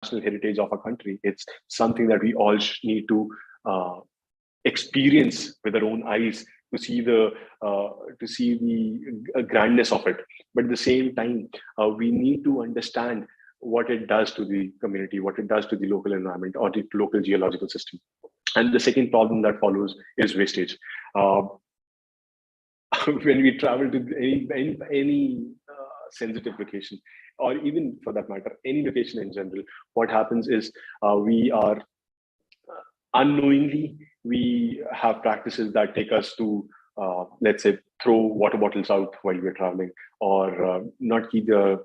national heritage of our country. It's something that we all need to experience with our own eyes to see the grandness of it. But at the same time, we need to understand what it does to the community, what it does to the local environment or the local geological system. And the second problem that follows is wastage. When we travel to any sensitive location, or even for that matter, any location in general, what happens is we are unknowingly, we have practices that take us to, let's say, throw water bottles out while we're traveling, or not keep the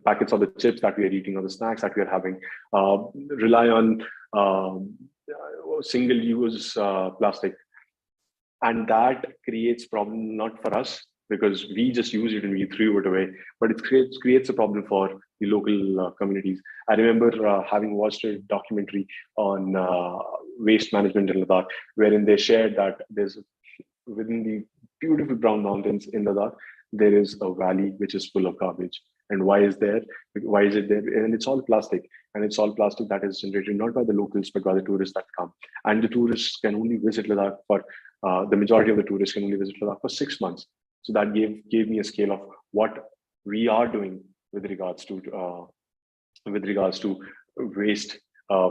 packets of the chips that we are eating or the snacks that we are having, rely on single-use plastic. And that creates problem not for us, because we just use it and we threw it away, but it creates a problem for the local communities. I remember having watched a documentary on waste management in Ladakh, wherein they shared that there's, within the beautiful brown mountains in Ladakh, there is a valley which is full of garbage. And why is it there? And it's all plastic. And it's all plastic that is generated not by the locals, but by the tourists that come. And the tourists can only visit Ladakh for, the majority of the tourists can only visit Ladakh for 6 months. So that gave me a scale of what we are doing with regards to waste,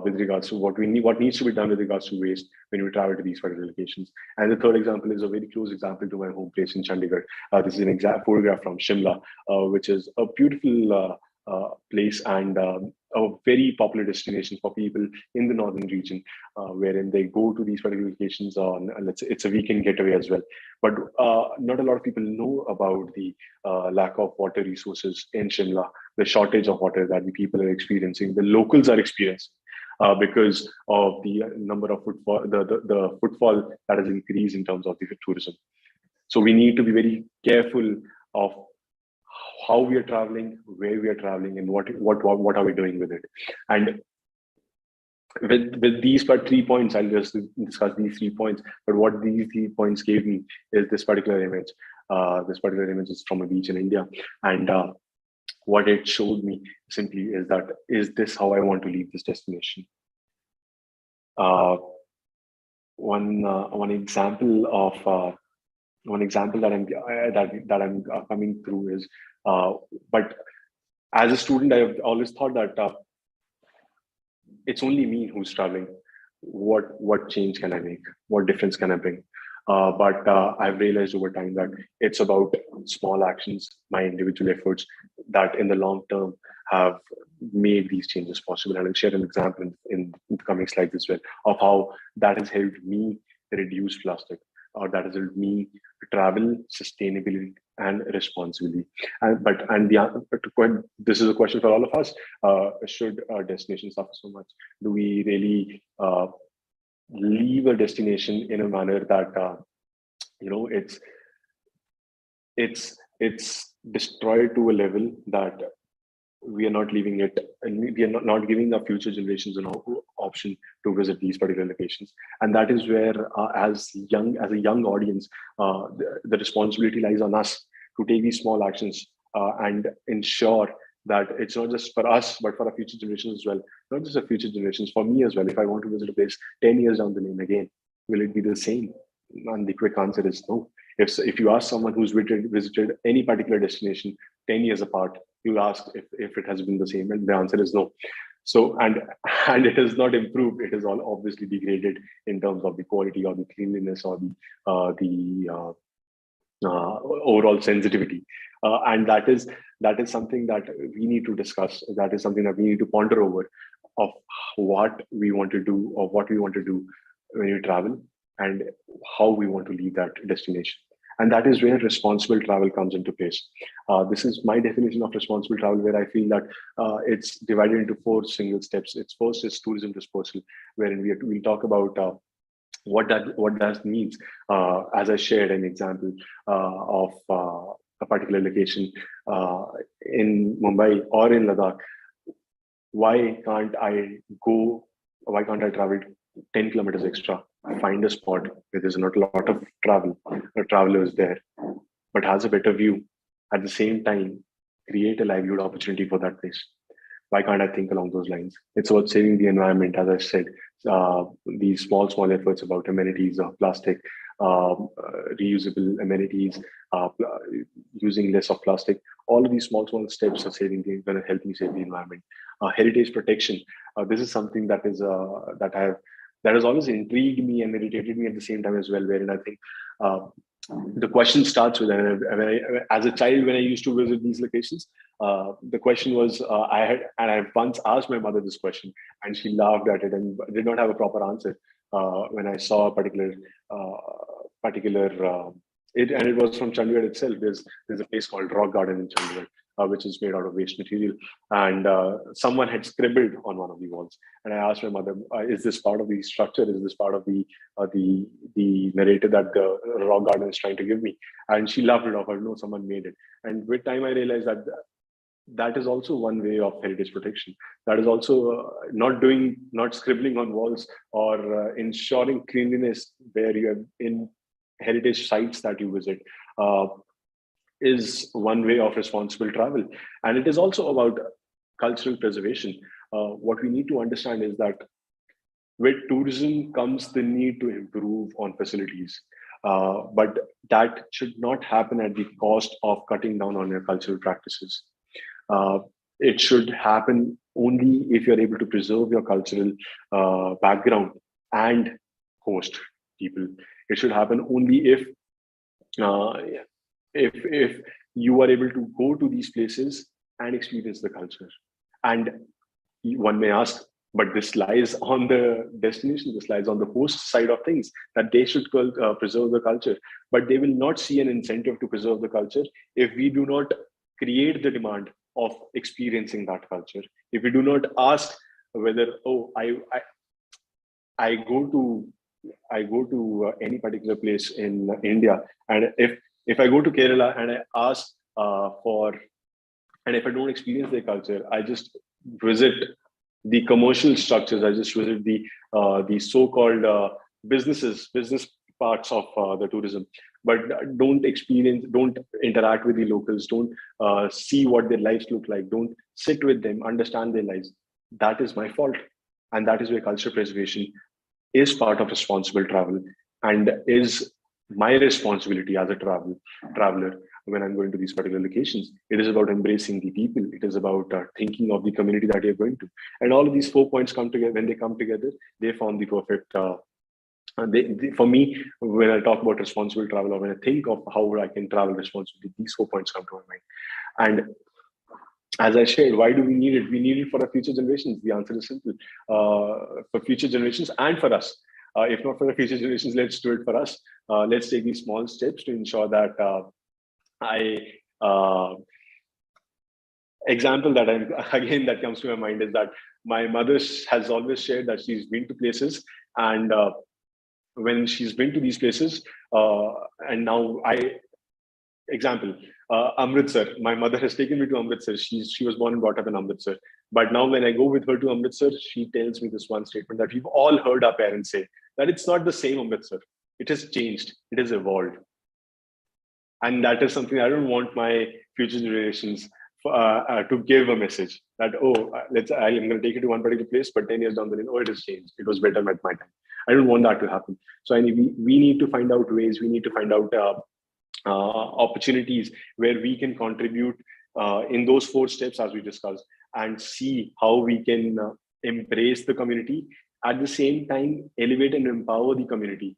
with regards to what needs to be done with regards to waste when we travel to these particular locations. And the third example is a very close example to my home place in Chandigarh. This is an exact photograph from Shimla, which is a beautiful place and a very popular destination for people in the northern region, wherein they go to these particular locations on, let's say, it's a weekend getaway as well. But not a lot of people know about the lack of water resources in Shimla, the shortage of water that the people are experiencing, the locals are experiencing, because of the number of footfall, the footfall that has increased in terms of the tourism. So we need to be very careful of how we are traveling, where we are traveling, and what are we doing with it. And with these 3 points, I'll just discuss these 3 points. But what these 3 points gave me is this particular image. This particular image is from a beach in India, and what it showed me simply is that, is this how I want to leave this destination? One example that I'm coming through is, but as a student, I have always thought that it's only me who's traveling. What change can I make? What difference can I bring? But I've realized over time that it's about small actions, my individual efforts, that in the long term have made these changes possible. And I'll share an example in the coming slides as well of how that has helped me reduce plastic, or that has helped me travel sustainably and responsibly. This is a question for all of us. Should our destination suffer so much? Do we really leave a destination in a manner that it's destroyed to a level that we are not leaving it, and we are not giving our future generations an option to visit these particular locations? And that is where, as a young audience, the responsibility lies on us to take these small actions and ensure that it's not just for us, but for our future generations as well. Not just our future generations, for me as well. If I want to visit a place 10 years down the lane again, will it be the same? And the quick answer is no. If you ask someone who's visited any particular destination 10 years apart, you ask if it has been the same, and the answer is no. So, and it has not improved. It has all obviously degraded in terms of the quality or the cleanliness or the overall sensitivity. And that is something that we need to discuss. That is something that we need to ponder over, of what we want to do, or what we want to do when we travel, and how we want to leave that destination. And that is where responsible travel comes into place. This is my definition of responsible travel, where I feel that it's divided into 4 single steps. First is tourism dispersal, wherein we'll talk about what that means. As I shared an example of a particular location in Mumbai or in Ladakh. Why can't I travel 10 kilometers extra, find a spot where there's not a lot of travelers there, but has a better view, at the same time create a livelihood opportunity for that place? Why can't I think along those lines? It's about saving the environment, as I said. These small efforts about amenities of plastic, reusable amenities, using less of plastic. All of these small steps are going to help me save the environment. Heritage protection. This is something that is that has always intrigued me and irritated me at the same time as well. Wherein I think the question starts with, as a child, when I used to visit these locations, the question was, I once asked my mother this question, and she laughed at it and did not have a proper answer. When I saw a it was from Chandigarh itself. There's a place called Rock Garden in Chandigarh, which is made out of waste material, and someone had scribbled on one of the walls. And I asked my mother, "Is this part of the structure? Is this part of the narrative that the Rock Garden is trying to give me?" And she laughed it off. I know someone made it. And with time, I realized that that is also one way of heritage protection. That is also not scribbling on walls, or ensuring cleanliness where you have in heritage sites that you visit, is one way of responsible travel. And it is also about cultural preservation. What we need to understand is that with tourism comes the need to improve on facilities. But that should not happen at the cost of cutting down on your cultural practices. It should happen only if you're able to preserve your cultural background and host people. It should happen only if you are able to go to these places and experience the culture. And one may ask, but this lies on the destination, this lies on the host side of things, that they should preserve the culture. But they will not see an incentive to preserve the culture if we do not create the demand of experiencing that culture. If we do not ask whether, I go to any particular place in India, and if I go to Kerala and I ask and if I don't experience their culture, I just visit the commercial structures, I just visit the so-called business parts of the tourism, but don't interact with the locals, don't see what their lives look like, don't sit with them, understand their lives. That is my fault. And that is where culture preservation is part of responsible travel, and is my responsibility as a traveler when I'm going to these particular locations. It is about embracing the people. It is about thinking of the community that you're going to. And all of these 4 points come together. When they come together, they form the perfect. For me, when I talk about responsible travel, or when I think of how I can travel responsibly, these 4 points come to my mind. And as I shared, why do we need it? We need it for our future generations. The answer is simple: for future generations and for us. If not for the future generations, let's do it for us. Let's take these small steps to ensure that example that that comes to my mind is that my mother has always shared that she's been to places, and when she's been to these places, and now Amritsar. My mother has taken me to Amritsar. She was born and brought up in Amritsar. But now when I go with her to Amritsar, she tells me this one statement that we've all heard our parents say, that it's not the same Amritsar. It has changed. It has evolved. And that is something I don't want my future generations to give a message that, I'm going to take you to one particular place, but 10 years down the line, it has changed. It was better at my time. I don't want that to happen. So we need to find out ways. We need to find out opportunities where we can contribute in those 4 steps as we discussed, and see how we can embrace the community, at the same time elevate and empower the community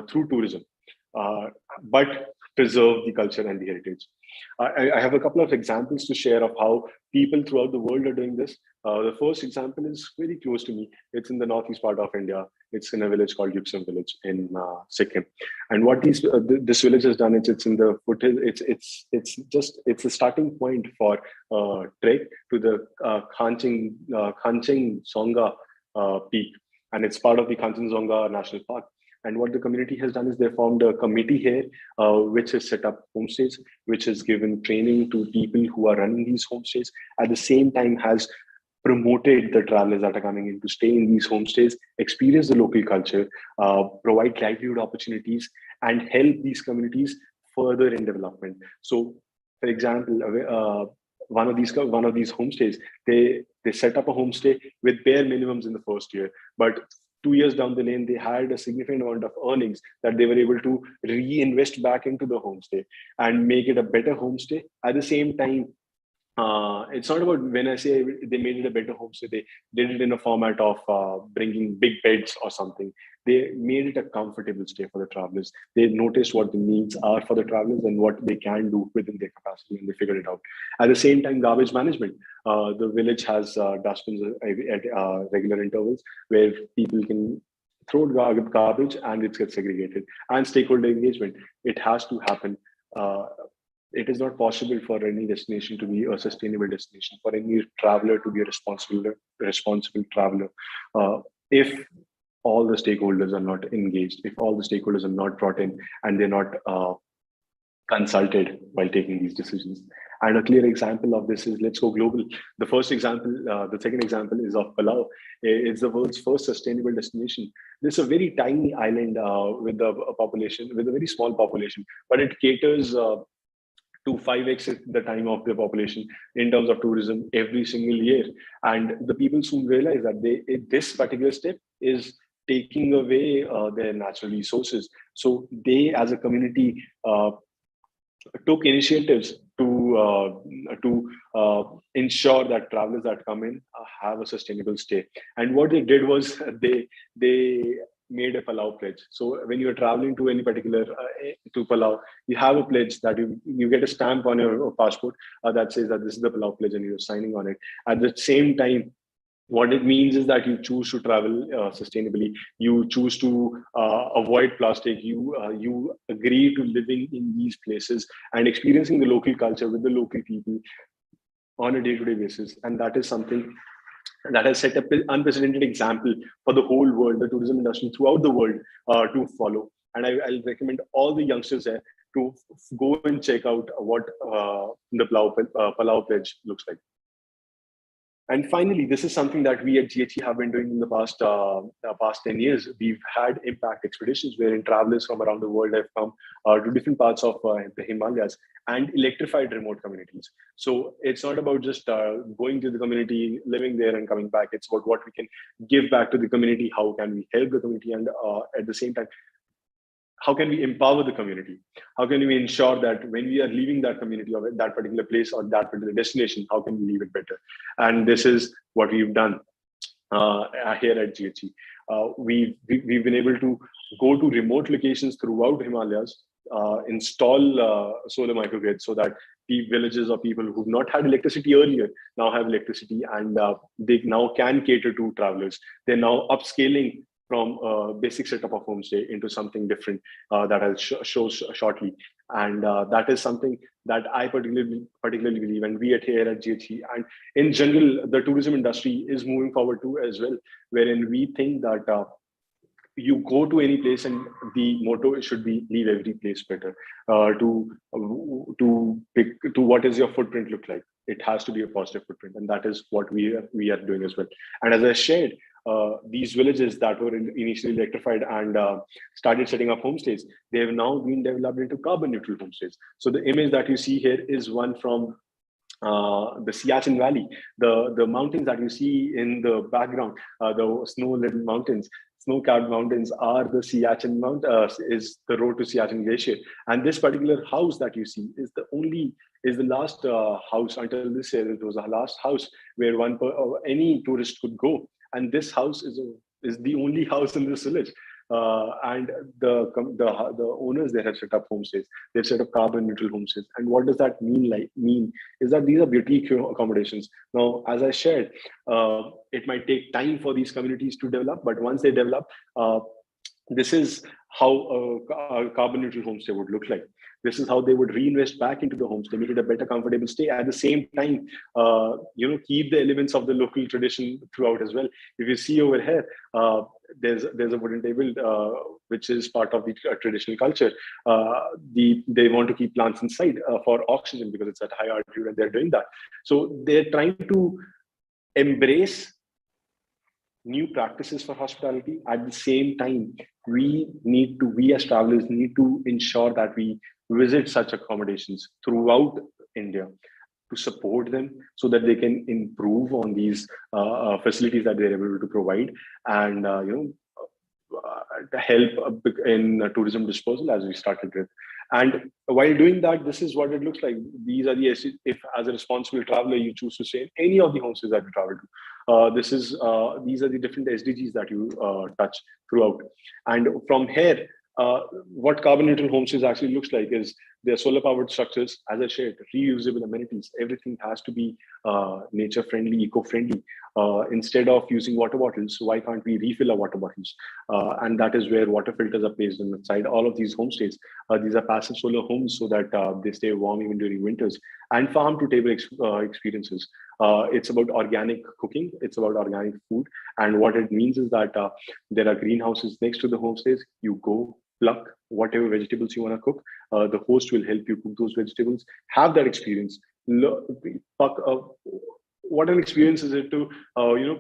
through tourism, but preserve the culture and the heritage. I have a couple of examples to share of how people throughout the world are doing this. The first example is very close to me. It's in the northeast part of India. It's in a village called Yuksam village in Sikkim. And what this village has done, it's in the foothills. It's a starting point for trek to the Kanchenjunga peak, and it's part of the Kanchenjunga National Park. And what the community has done is they formed a committee here, which has set up homestays, which has given training to people who are running these homestays. At the same time, has promoted the travelers that are coming in to stay in these homestays, experience the local culture, provide livelihood opportunities, and help these communities further in development. So, for example, one of these homestays, they set up a homestay with bare minimums in the first year, but 2 years down the lane, they had a significant amount of earnings that they were able to reinvest back into the homestay and make it a better homestay. At the same time, it's not about, when I say they made it a better homestay, they did it in a format of bringing big beds or something. They made it a comfortable stay for the travelers. They noticed what the needs are for the travelers and what they can do within their capacity, and they figured it out. At the same time, garbage management. The village has dustbins at regular intervals where people can throw garbage and it gets segregated. And stakeholder engagement. It has to happen. It is not possible for any destination to be a sustainable destination, for any traveler to be a responsible traveler, if all the stakeholders are not engaged, if all the stakeholders are not brought in and they're not consulted while taking these decisions. And a clear example of this is, let's go global. The second example is of Palau. It's the world's first sustainable destination. This is a very tiny island with a very small population, but it caters to 5x the time of the population in terms of tourism every single year. And the people soon realize that this particular step is taking away their natural resources. So they, as a community, took initiatives to ensure that travelers that come in have a sustainable stay. And what they did was they made a Palau pledge. So when you're traveling to any particular to Palau, you have a pledge that you get a stamp on your passport that says that this is the Palau pledge, and you're signing on it. At the same time, what it means is that you choose to travel sustainably. You choose to avoid plastic. You agree to living in these places and experiencing the local culture with the local people on a day-to-day basis. And that is something that has set up an unprecedented example for the whole world, the tourism industry throughout the world to follow. And I'll recommend all the youngsters there to go and check out what the Palau Pledge looks like. And finally, this is something that we at GHE have been doing in the past 10 years. We've had impact expeditions wherein travelers from around the world have come to different parts of the Himalayas and electrified remote communities. So it's not about just going to the community, living there and coming back. It's about what we can give back to the community. How can we help the community? And at the same time, how can we empower the community? How can we ensure that when we are leaving that community or that particular place or that particular destination, how can we leave it better? And this is what we've done here at GHE. We've been able to go to remote locations throughout Himalayas, install solar microgrids so that the villages or people who've not had electricity earlier now have electricity, and they now can cater to travelers. They're now upscaling from a basic setup of homestay into something different that I'll show shortly. And that is something that I particularly believe, and we here at GHE and in general, the tourism industry is moving forward to as well, wherein we think that you go to any place and the motto should be leave every place better. To what is your footprint look like? It has to be a positive footprint, and that is what we are doing as well. And as I shared, these villages that were initially electrified and started setting up homestays, they have now been developed into carbon neutral homestays. So the image that you see here is one from the Siachen Valley. The mountains that you see in the background, the snow-laden mountains, snow-capped mountains are the Siachen is the road to Siachen Glacier. And this particular house that you see is the last house until this year. It was the last house where any tourist could go. And this house is the only house in this village. And the owners there have set up homestays. They've set up carbon neutral homestays. And what does that mean is that these are boutique accommodations. Now, as I shared, it might take time for these communities to develop, but once they develop, this is how a carbon neutral homestay would look like. This is how they would reinvest back into the homestay, make it a better, comfortable stay. At the same time, keep the elements of the local tradition throughout as well. If you see over here, there's a wooden table which is part of the traditional culture. They want to keep plants inside for oxygen because it's at high altitude, and they're doing that. So they're trying to embrace new practices for hospitality. At the same time, we as travelers need to ensure that we visit such accommodations throughout India. to support them so that they can improve on these facilities that they're able to provide, and help in tourism disposal, as we started with. And while doing that, this is what it looks like. These are the, if as a responsible traveler you choose to stay in any of the homestays that you travel to, these are the different SDGs that you touch throughout. And from here, what carbon neutral homestays actually looks like is they're solar powered structures, as I shared, reusable amenities. Everything has to be nature friendly, eco friendly. Instead of using water bottles, why can't we refill our water bottles? And that is where water filters are placed inside all of these homestays. These are passive solar homes so that they stay warm even during winters. And farm to table experiences. It's about organic cooking. It's about organic food. And what it means is that there are greenhouses next to the homestays. You go pluck whatever vegetables you want to cook. The host will help you cook those vegetables. Have that experience. What an experience is it to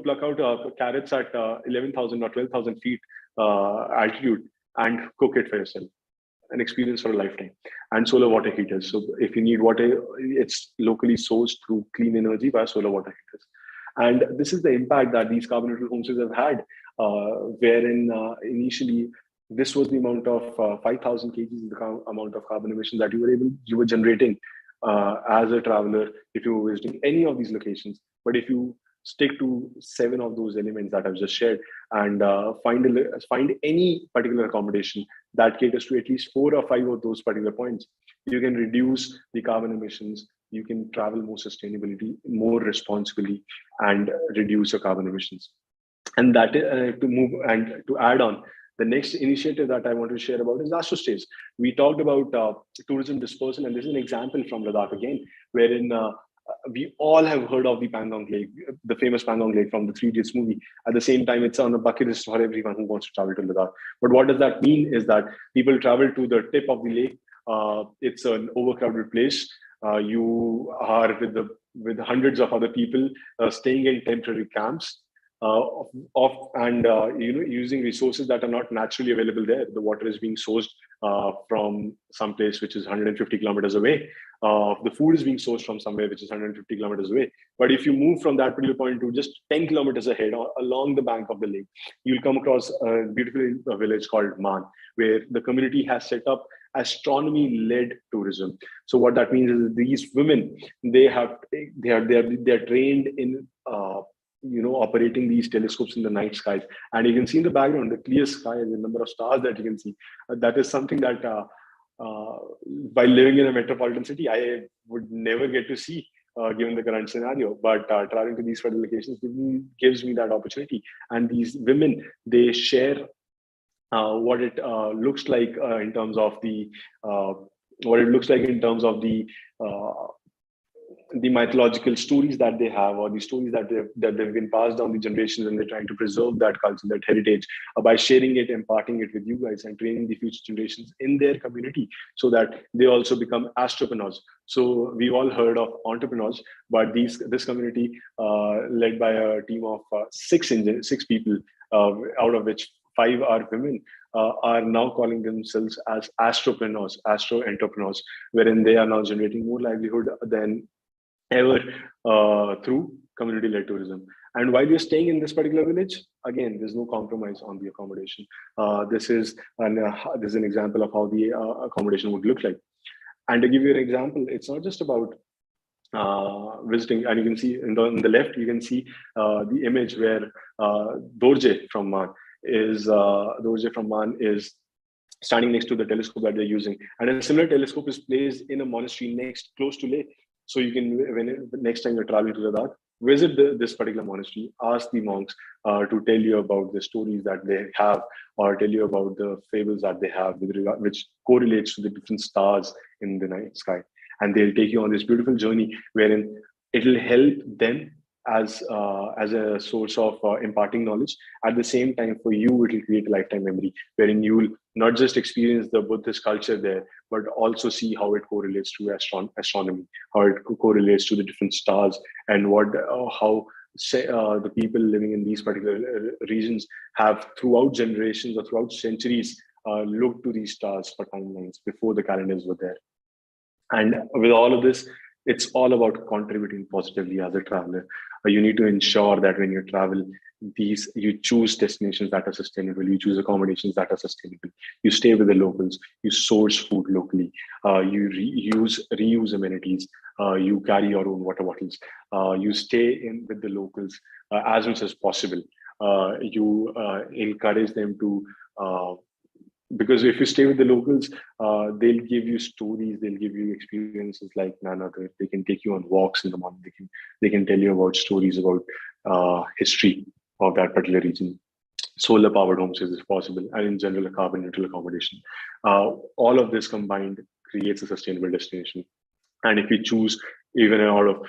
pluck out carrots at 11,000 or 12,000 feet altitude and cook it for yourself. An experience for a lifetime. And solar water heaters. So if you need water, it's locally sourced through clean energy by solar water heaters. And this is the impact that these carbon neutral homestays have had, wherein initially this was the amount of 5,000 kgs, the amount of carbon emissions that you were generating as a traveler if you were visiting any of these locations. But if you stick to 7 of those elements that I've just shared and find any particular accommodation that caters to at least 4 or 5 of those particular points, you can reduce the carbon emissions. You can travel more sustainability, more responsibly, and reduce your carbon emissions. And that to move and to add on, the next initiative that I want to share about is Astro Stays. We talked about tourism dispersal, and this is an example from Ladakh again, wherein we all have heard of the Pangong Lake, the famous Pangong Lake from the Three Idiots movie. At the same time, it's on a bucket list for everyone who wants to travel to Ladakh. But what does that mean is that people travel to the tip of the lake. It's an overcrowded place. You are with hundreds of other people staying in temporary camps. Using resources that are not naturally available there. The water is being sourced from some place which is 150 kilometers away. The food is being sourced from somewhere which is 150 kilometers away. But if you move from that particular point to just 10 kilometers ahead or along the bank of the lake, you'll come across a beautiful village called Man, where the community has set up astronomy-led tourism. So what that means is these women, they are trained in operating these telescopes in the night skies. And you can see in the background, the clear sky and the number of stars that you can see. That is something that by living in a metropolitan city, I would never get to see given the current scenario. But traveling to these particular locations gives me that opportunity. And these women, they share what it looks like in terms of the mythological stories that they have, or the stories that they've been passed down the generations, and they're trying to preserve that culture, that heritage, by sharing it, imparting it with you guys, and training the future generations in their community so that they also become astropreneurs. So we've all heard of entrepreneurs, but this community, led by a team of six people, out of which 5 are women, are now calling themselves as astropreneurs, astro entrepreneurs, wherein they are now generating more livelihood than ever through community-led tourism. And while you're staying in this particular village, again, there's no compromise on the accommodation. This is an example of how the accommodation would look like. And to give you an example, it's not just about visiting, and you can see on the left, you can see the image where Dorje from Man is standing next to the telescope that they're using. And a similar telescope is placed in a monastery close to Leh. So you can, next time you're traveling to Ladakh, visit this particular monastery, ask the monks to tell you about the stories that they have, or tell you about the fables that they have which correlates to the different stars in the night sky. And they'll take you on this beautiful journey wherein it'll help them as a source of imparting knowledge. At the same time, for you, it will create a lifetime memory wherein you will not just experience the Buddhist culture there, but also see how it correlates to astronomy, how it correlates to the different stars, and how the people living in these particular regions have throughout generations or throughout centuries looked to these stars for timelines before the calendars were there. And with all of this, It's all about contributing positively as a traveler. You need to ensure that when you travel, you choose destinations that are sustainable, you choose accommodations that are sustainable, you stay with the locals, you source food locally, you reuse amenities, you carry your own water bottles, you stay in with the locals as much as possible. You encourage them to because if you stay with the locals, they'll give you stories, they'll give you experiences like none other. They can take you on walks in the morning. They can tell you about stories about history of that particular region. Solar powered homestays is possible, and in general, a carbon neutral accommodation. All of this combined creates a sustainable destination. And if you choose, even out of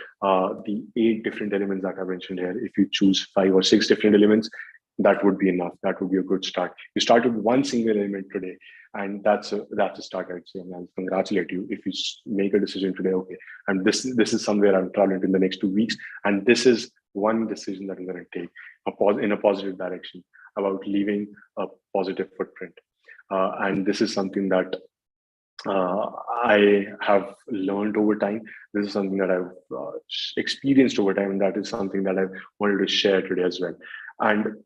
the 8 different elements that I mentioned here, if you choose 5 or 6 different elements, that would be enough. That would be a good start. You start with one single element today, and that's a start. I'd say, and I'll congratulate you if you make a decision today. Okay, and this is somewhere I'm traveling in the next 2 weeks, and this is one decision that I'm going to take in a positive direction about leaving a positive footprint. And this is something that I have learned over time. This is something that I've experienced over time, and that is something that I wanted to share today as well. And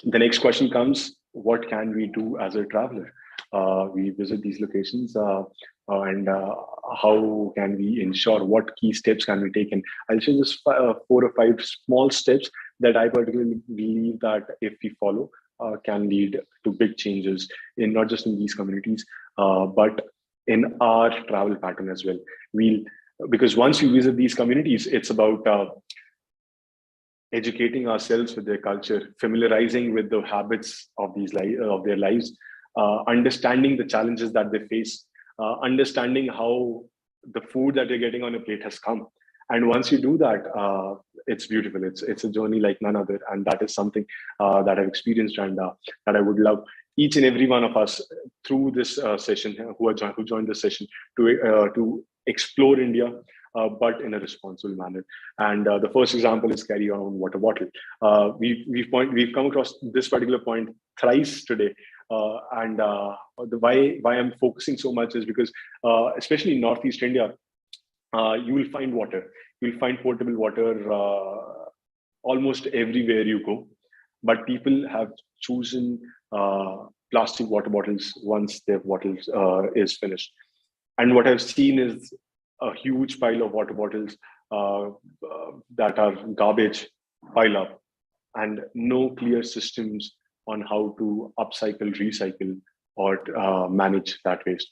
the next question comes: what can we do as a traveler? We visit these locations, and how can we ensure? What key steps can we take? And I'll share just 4 or 5 small steps that I particularly believe that if we follow, can lead to big changes in not just in these communities, but in our travel pattern as well. Because once you visit these communities, it's about educating ourselves with their culture, familiarizing with the habits of of their lives, understanding the challenges that they face, understanding how the food that you're getting on a plate has come. And once you do that, it's beautiful. It's a journey like none other, and that is something that I've experienced, and that I would love each and every one of us through this session who joined this session to explore India, but in a responsible manner. And the first example is carry your own water bottle. We've come across this particular point thrice today, and the why I'm focusing so much is because especially in Northeast India, you will find water. You'll find potable water almost everywhere you go, but people have chosen plastic water bottles once their bottles is finished. And what I've seen is a huge pile of water bottles that are garbage pile up, and no clear systems on how to upcycle, recycle, or manage that waste.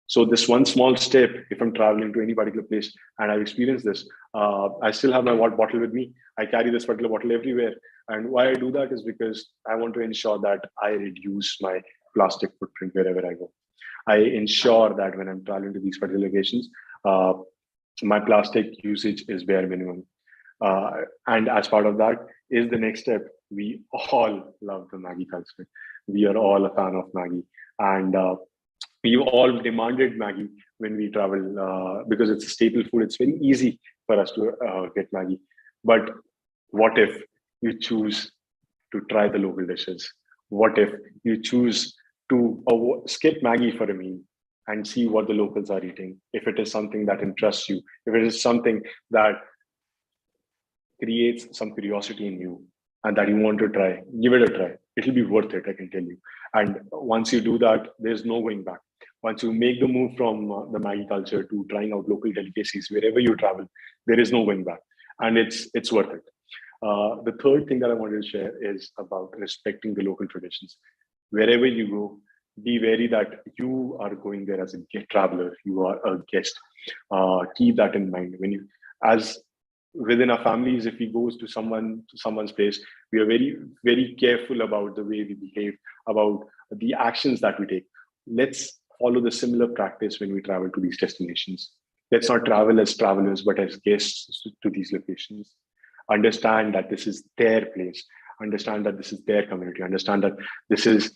So this one small step, if I'm traveling to any particular place and I've experienced this, I still have my water bottle with me. I carry this particular bottle everywhere. And why I do that is because I want to ensure that I reduce my plastic footprint wherever I go. I ensure that when I'm traveling to these particular locations, my plastic usage is bare minimum. And as part of that is the next step. We all love the Maggie culture. We are all a fan of Maggie. And we all demanded Maggie when we travel because it's a staple food. It's very easy for us to get Maggie. But what if you choose to try the local dishes? What if you choose to skip Maggie for a meal and see what the locals are eating? If it is something that interests you, if it is something that creates some curiosity in you and that you want to try, give it a try. It'll be worth it, I can tell you. And once you do that, there's no going back. Once you make the move from the Maggie culture to trying out local delicacies wherever you travel, there is no going back, and it's worth it. The third thing that I wanted to share is about respecting the local traditions. Wherever you go, be wary that you are going there as a traveler. You are a guest. Keep that in mind when you, as within our families, if we go to someone's place, we are very very careful about the way we behave, about the actions that we take. Let's follow the similar practice when we travel to these destinations. Let's not travel as travelers but as guests to these locations. Understand that this is their place. Understand that this is their community. Understand that this is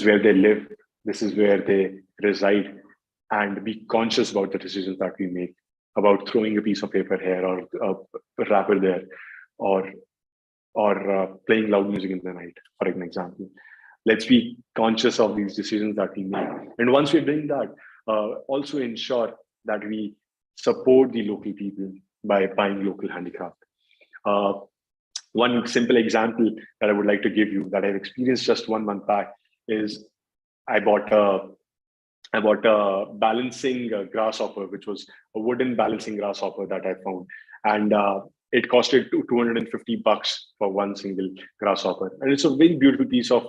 where they live. This is where they reside. And be conscious about the decisions that we make, about throwing a piece of paper here or a wrapper there, or playing loud music in the night, for an example. Let's be conscious of these decisions that we make. And once we're doing that, also ensure that we support the local people by buying local handicraft. One simple example that I would like to give you that I've experienced just 1 month back is I bought a balancing grasshopper, which was a wooden balancing grasshopper that I found, and it costed $250 for one single grasshopper, and it's a very beautiful piece of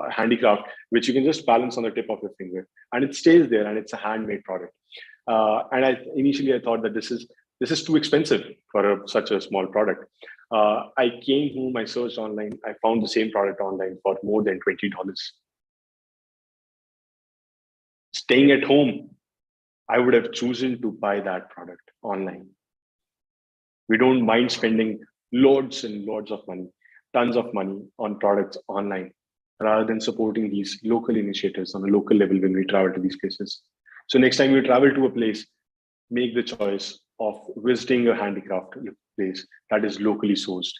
handicraft which you can just balance on the tip of your finger, and it stays there, and it's a handmade product. And initially I thought that this is too expensive for such a small product. I came home, I searched online, I found the same product online for more than $20. Staying at home, I would have chosen to buy that product online. We don't mind spending loads and loads of money, tons of money on products online, rather than supporting these local initiatives on a local level when we travel to these places. So next time you travel to a place, make the choice of visiting a handicraft place that is locally sourced.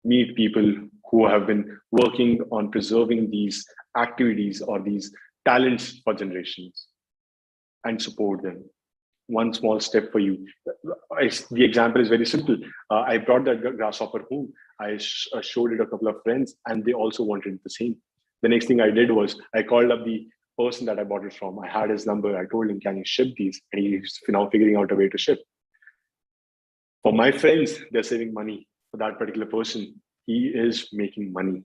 Meet people who have been working on preserving these activities or these talents for generations and support them. One small step for you. The example is very simple. I brought that grasshopper home. I showed it a couple of friends, and they also wanted the same. The next thing I did was I called up the person that I bought it from. I had his number. I told him, "Can you ship these?" And he's now figuring out a way to ship. For my friends, they're saving money. For that particular person, he is making money.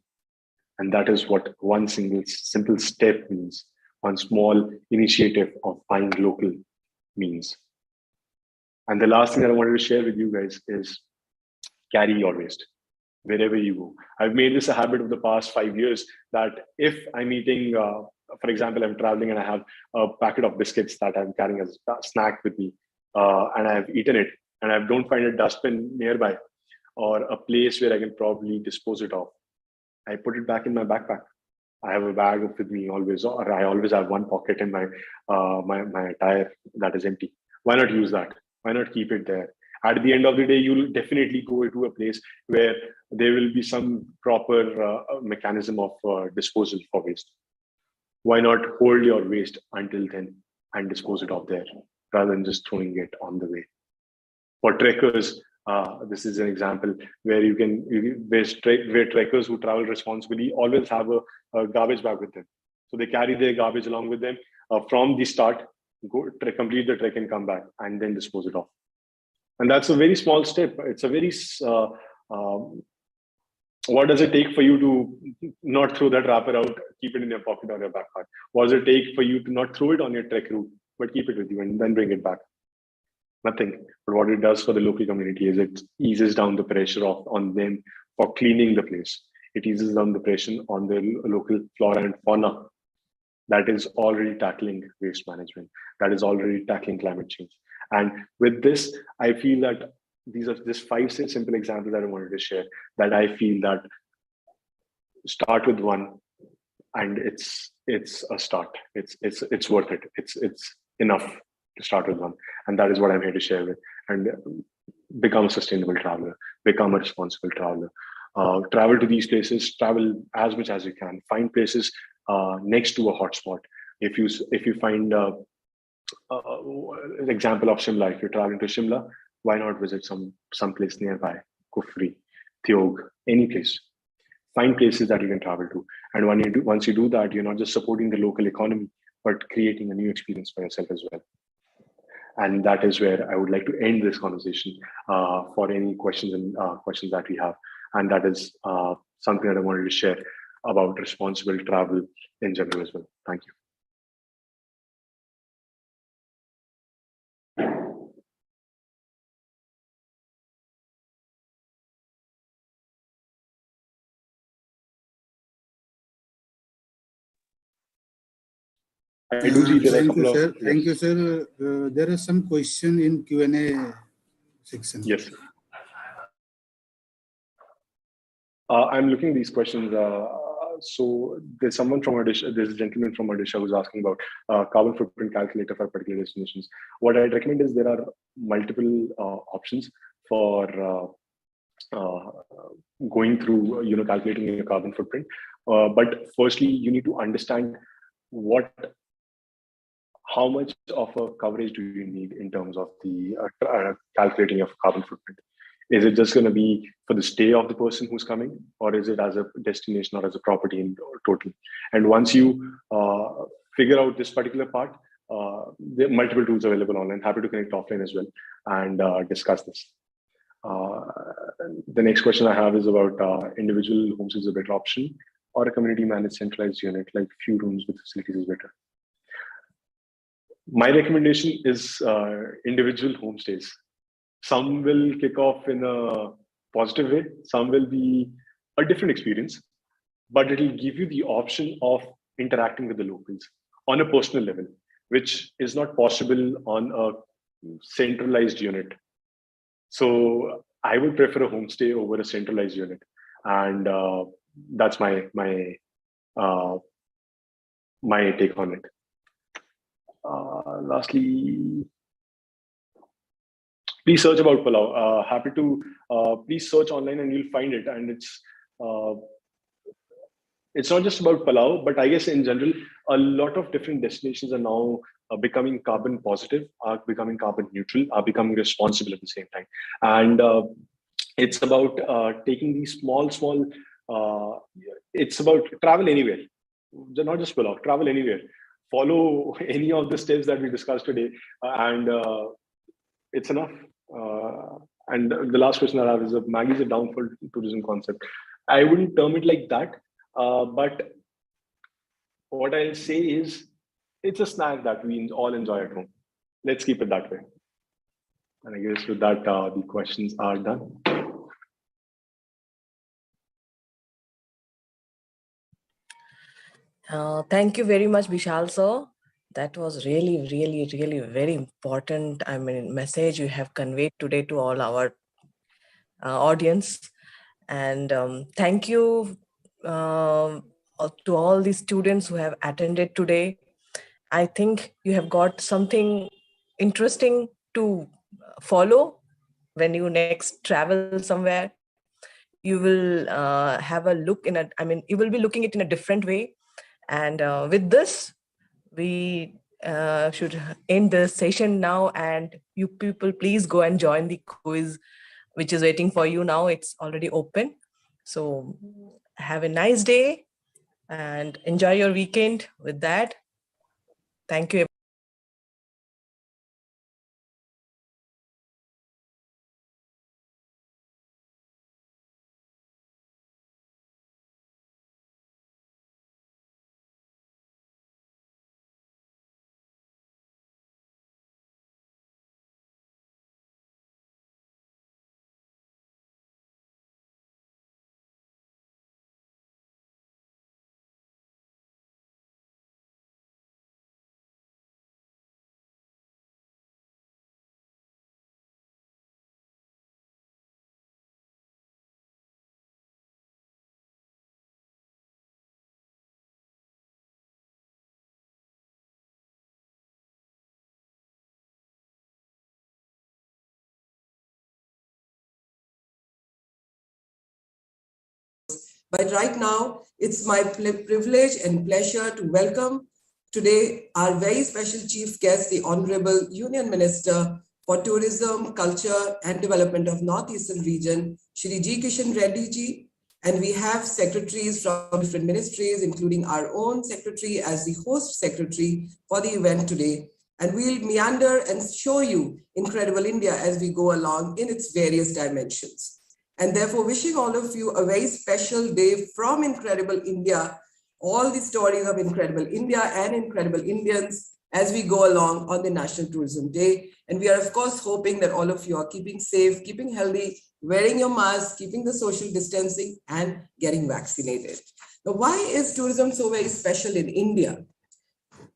And that is what one single simple step means. One small initiative of buying local means. And the last thing that I wanted to share with you guys is carry your waste wherever you go. I've made this a habit of the past 5 years that if I'm eating, for example, I'm traveling and I have a packet of biscuits that I'm carrying as a snack with me, and I've eaten it, and I don't find a dustbin nearby or a place where I can probably dispose it of, I put it back in my backpack. I have a bag with me always, or I always have one pocket in my my attire that is empty. Why not use that? Why not keep it there? At the end of the day, you'll definitely go to a place where there will be some proper mechanism of disposal for waste. Why not hold your waste until then and dispose it off there rather than just throwing it on the way? For trekkers, this is an example where where trekkers who travel responsibly always have a garbage bag with them. So they carry their garbage along with them from the start, complete the trek and come back and then dispose it off. And that's a very small step. It's a very, what does it take for you to not throw that wrapper out, keep it in your pocket or your backpack? What does it take for you to not throw it on your trek route, but keep it with you and then bring it back? Nothing. But what it does for the local community is it eases down the pressure on them for cleaning the place. It eases down the pressure on the local flora and fauna that is already tackling waste management, that is already tackling climate change. And with this, I feel that these are just 5 simple examples that I wanted to share, that I feel that start with one, and it's a start. It's worth it. It's enough to start with one. And that is what I'm here to share with. And become a sustainable traveler, become a responsible traveler. Travel to these places, travel as much as you can. Find places next to a hotspot. If you find an example of Shimla, if you're traveling to Shimla, why not visit some place nearby, Kufri, Thiog, any place. Find places that you can travel to. And once you do that, you're not just supporting the local economy, but creating a new experience for yourself as well. And that is where I would like to end this conversation for any questions that we have. And that is something that I wanted to share about responsible travel in general as well. Thank you. I do see there are a couple of... Sir. Thank you, sir. There are some question in Q&A section. Yes. I'm looking at these questions. So there's someone from Odisha, there's a gentleman from Odisha who's asking about carbon footprint calculator for particular destinations. What I'd recommend is there are multiple options for going through, calculating your carbon footprint. But firstly, you need to understand how much of a coverage do you need in terms of the calculating of carbon footprint? Is it just going to be for the stay of the person who's coming, or is it as a destination or as a property in total? And once you figure out this particular part, there are multiple tools available online. Happy to connect offline as well and discuss this. The next question I have is about individual homes is a better option, or a community managed centralized unit like few rooms with facilities is better. My recommendation is individual homestays. Some will kick off in a positive way, some will be a different experience, but it will give you the option of interacting with the locals on a personal level, which is not possible on a centralized unit. So I would prefer a homestay over a centralized unit, and that's my take on it. Lastly, please search about Palau. Happy to please search online and you'll find it. And it's not just about Palau, but I guess in general, a lot of different destinations are now becoming carbon positive, are becoming carbon neutral, are becoming responsible at the same time. And it's about taking these small, it's about travel anywhere, not just Palau, travel anywhere. Follow any of the steps that we discussed today, and it's enough. And the last question I have is: Maggie is a downfall tourism concept. I wouldn't term it like that, but what I'll say is it's a snack that we all enjoy at home. Let's keep it that way. And I guess with that, the questions are done. Thank you very much, Vishal sir. That was really, really, really very important. I mean, message you have conveyed today to all our audience. And thank you to all the students who have attended today. I think you have got something interesting to follow when you next travel somewhere. You will have a look in you will be looking it in a different way. And with this, we should end the session now, and you people please go and join the quiz which is waiting for you now. It's already open. So have a nice day and enjoy your weekend. With that, thank you. But right now, it's my privilege and pleasure to welcome today our very special chief guest, the Honorable Union Minister for Tourism, Culture and Development of Northeastern Region, Shri G. Kishan Reddy ji. And we have secretaries from different ministries, including our own secretary as the host secretary for the event today. And we'll meander and show you Incredible India as we go along in its various dimensions. And therefore, wishing all of you a very special day from Incredible India, all the stories of Incredible India and Incredible Indians as we go along on the National Tourism Day. And we are, of course, hoping that all of you are keeping safe, keeping healthy, wearing your mask, keeping the social distancing, and getting vaccinated. Now, why is tourism so very special in India?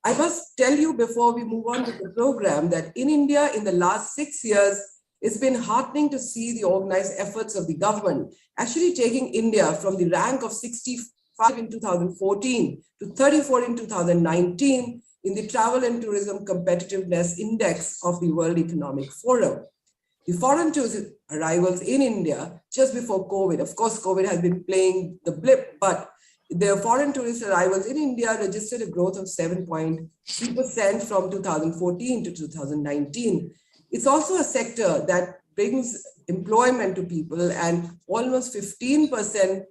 I must tell you before we move on with the program that in India, in the last 6 years, it's been heartening to see the organized efforts of the government actually taking India from the rank of 65 in 2014 to 34 in 2019 in the Travel and Tourism Competitiveness Index of the World Economic Forum. The foreign tourist arrivals in India just before COVID, of course, COVID has been playing the blip, but The foreign tourist arrivals in India registered a growth of 7.3% from 2014 to 2019. It's also a sector that brings employment to people, and almost 15%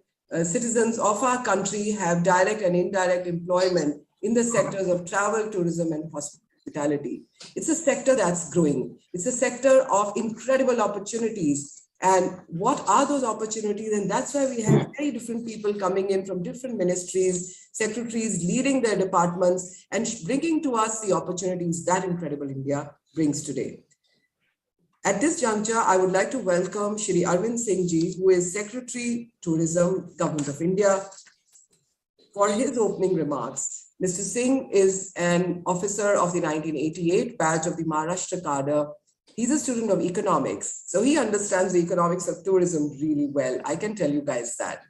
citizens of our country have direct and indirect employment in the sectors of travel, tourism, and hospitality. It's a sector that's growing. It's a sector of incredible opportunities. And what are those opportunities? And that's why we have very different people coming in from different ministries, secretaries leading their departments and bringing to us the opportunities that Incredible India brings today. At this juncture, I would like to welcome Shri Arvind Singh Ji, who is Secretary Tourism, Government of India, for his opening remarks. Mr. Singh is an officer of the 1988 batch of the Maharashtra cadre. He's a student of economics, so he understands the economics of tourism really well. I can tell you guys that.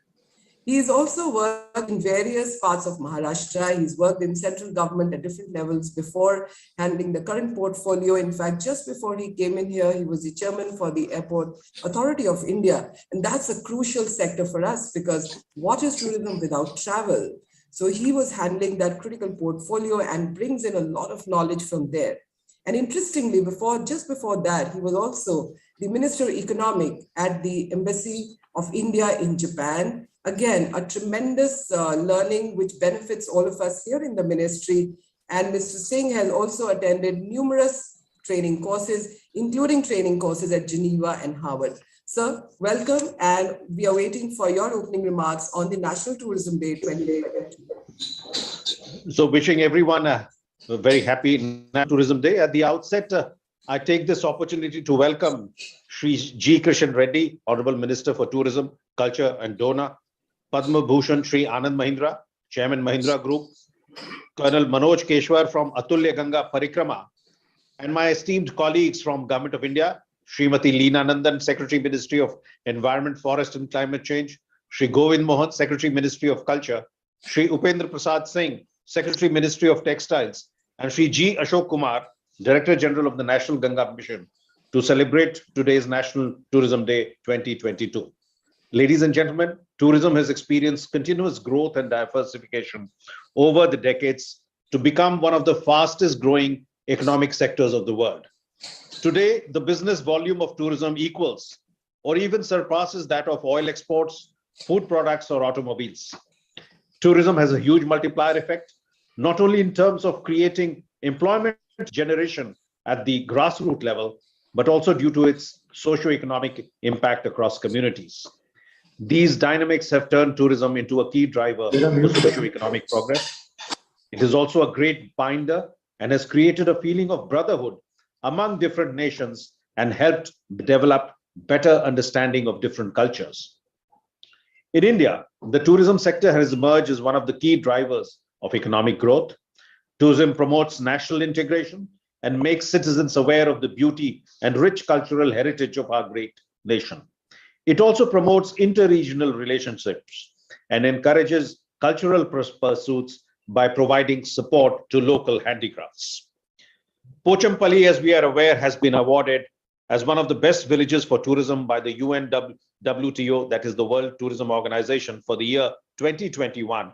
He's also worked in various parts of Maharashtra. He's worked in central government at different levels before handling the current portfolio. In fact, just before he came in here, he was the chairman for the Airport Authority of India. And that's a crucial sector for us, because what is tourism without travel? So he was handling that critical portfolio and brings in a lot of knowledge from there. And interestingly, just before that, he was also the Minister of Economic at the Embassy of India in Japan. Again, a tremendous learning which benefits all of us here in the ministry. And Mr. Singh has also attended numerous training courses, including training courses at Geneva and Harvard. Sir, welcome, and we are waiting for your opening remarks on the National Tourism Day 2022. So wishing everyone a very happy National Tourism Day. At the outset, I take this opportunity to welcome Shri G. Krishan Reddy, Honorable Minister for Tourism, Culture and Donor, Padma Bhushan Shri Anand Mahindra, Chairman Mahindra Group, Colonel Manoj Keshwar from Atulya Ganga Parikrama, and my esteemed colleagues from Government of India, Srimati Leena Nandan, Secretary Ministry of Environment, Forest and Climate Change, Shri Govind Mohan, Secretary Ministry of Culture, Shri Upendra Prasad Singh, Secretary Ministry of Textiles, and Shri G. Ashok Kumar, Director General of the National Ganga Mission, to celebrate today's National Tourism Day 2022. Ladies and gentlemen, tourism has experienced continuous growth and diversification over the decades to become one of the fastest growing economic sectors of the world. Today, the business volume of tourism equals or even surpasses that of oil exports, food products, or automobiles. Tourism has a huge multiplier effect, not only in terms of creating employment generation at the grassroots level, but also due to its socio-economic impact across communities. These dynamics have turned tourism into a key driver for socio-economic progress. It is also a great binder and has created a feeling of brotherhood among different nations and helped develop better understanding of different cultures. In India, the tourism sector has emerged as one of the key drivers of economic growth. Tourism promotes national integration and makes citizens aware of the beauty and rich cultural heritage of our great nation. It also promotes inter-regional relationships and encourages cultural pursuits by providing support to local handicrafts. Pochampally, as we are aware, has been awarded as one of the best villages for tourism by the UNWTO, that is the World Tourism Organization, for the year 2021.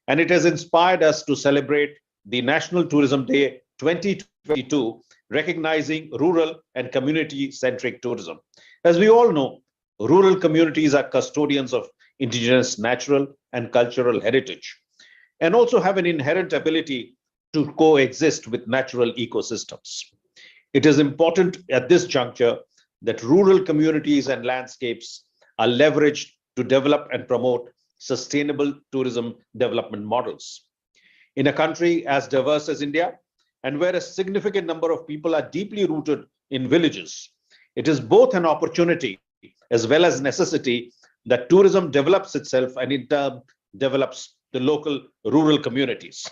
And it has inspired us to celebrate the National Tourism Day 2022, recognizing rural and community-centric tourism. As we all know, rural communities are custodians of indigenous natural and cultural heritage, and also have an inherent ability to coexist with natural ecosystems. It is important at this juncture that rural communities and landscapes are leveraged to develop and promote sustainable tourism development models. In a country as diverse as India, and where a significant number of people are deeply rooted in villages, it is both an opportunity as well as necessity that tourism develops itself and in turn develops the local rural communities.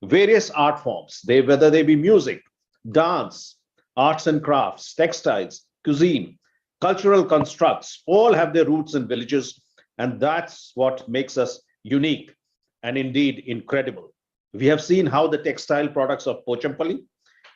Various art forms, whether they be music, dance, arts and crafts, textiles, cuisine, cultural constructs, all have their roots in villages, and that's what makes us unique and indeed incredible. We have seen how the textile products of Pochampally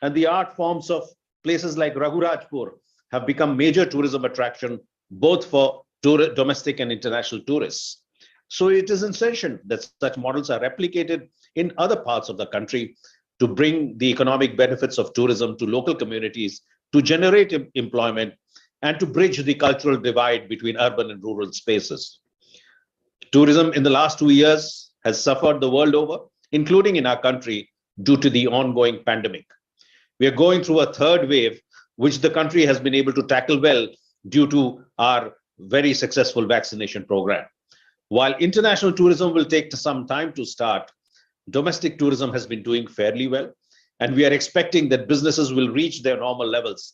and the art forms of places like Raghurajpur have become major tourism attraction, both for domestic and international tourists. So it is essential that such models are replicated in other parts of the country to bring the economic benefits of tourism to local communities, to generate employment, and to bridge the cultural divide between urban and rural spaces. Tourism in the last 2 years has suffered the world over, including in our country, due to the ongoing pandemic. We are going through a third wave, which the country has been able to tackle well due to our very successful vaccination program. While international tourism will take some time to start, domestic tourism has been doing fairly well, and we are expecting that businesses will reach their normal levels.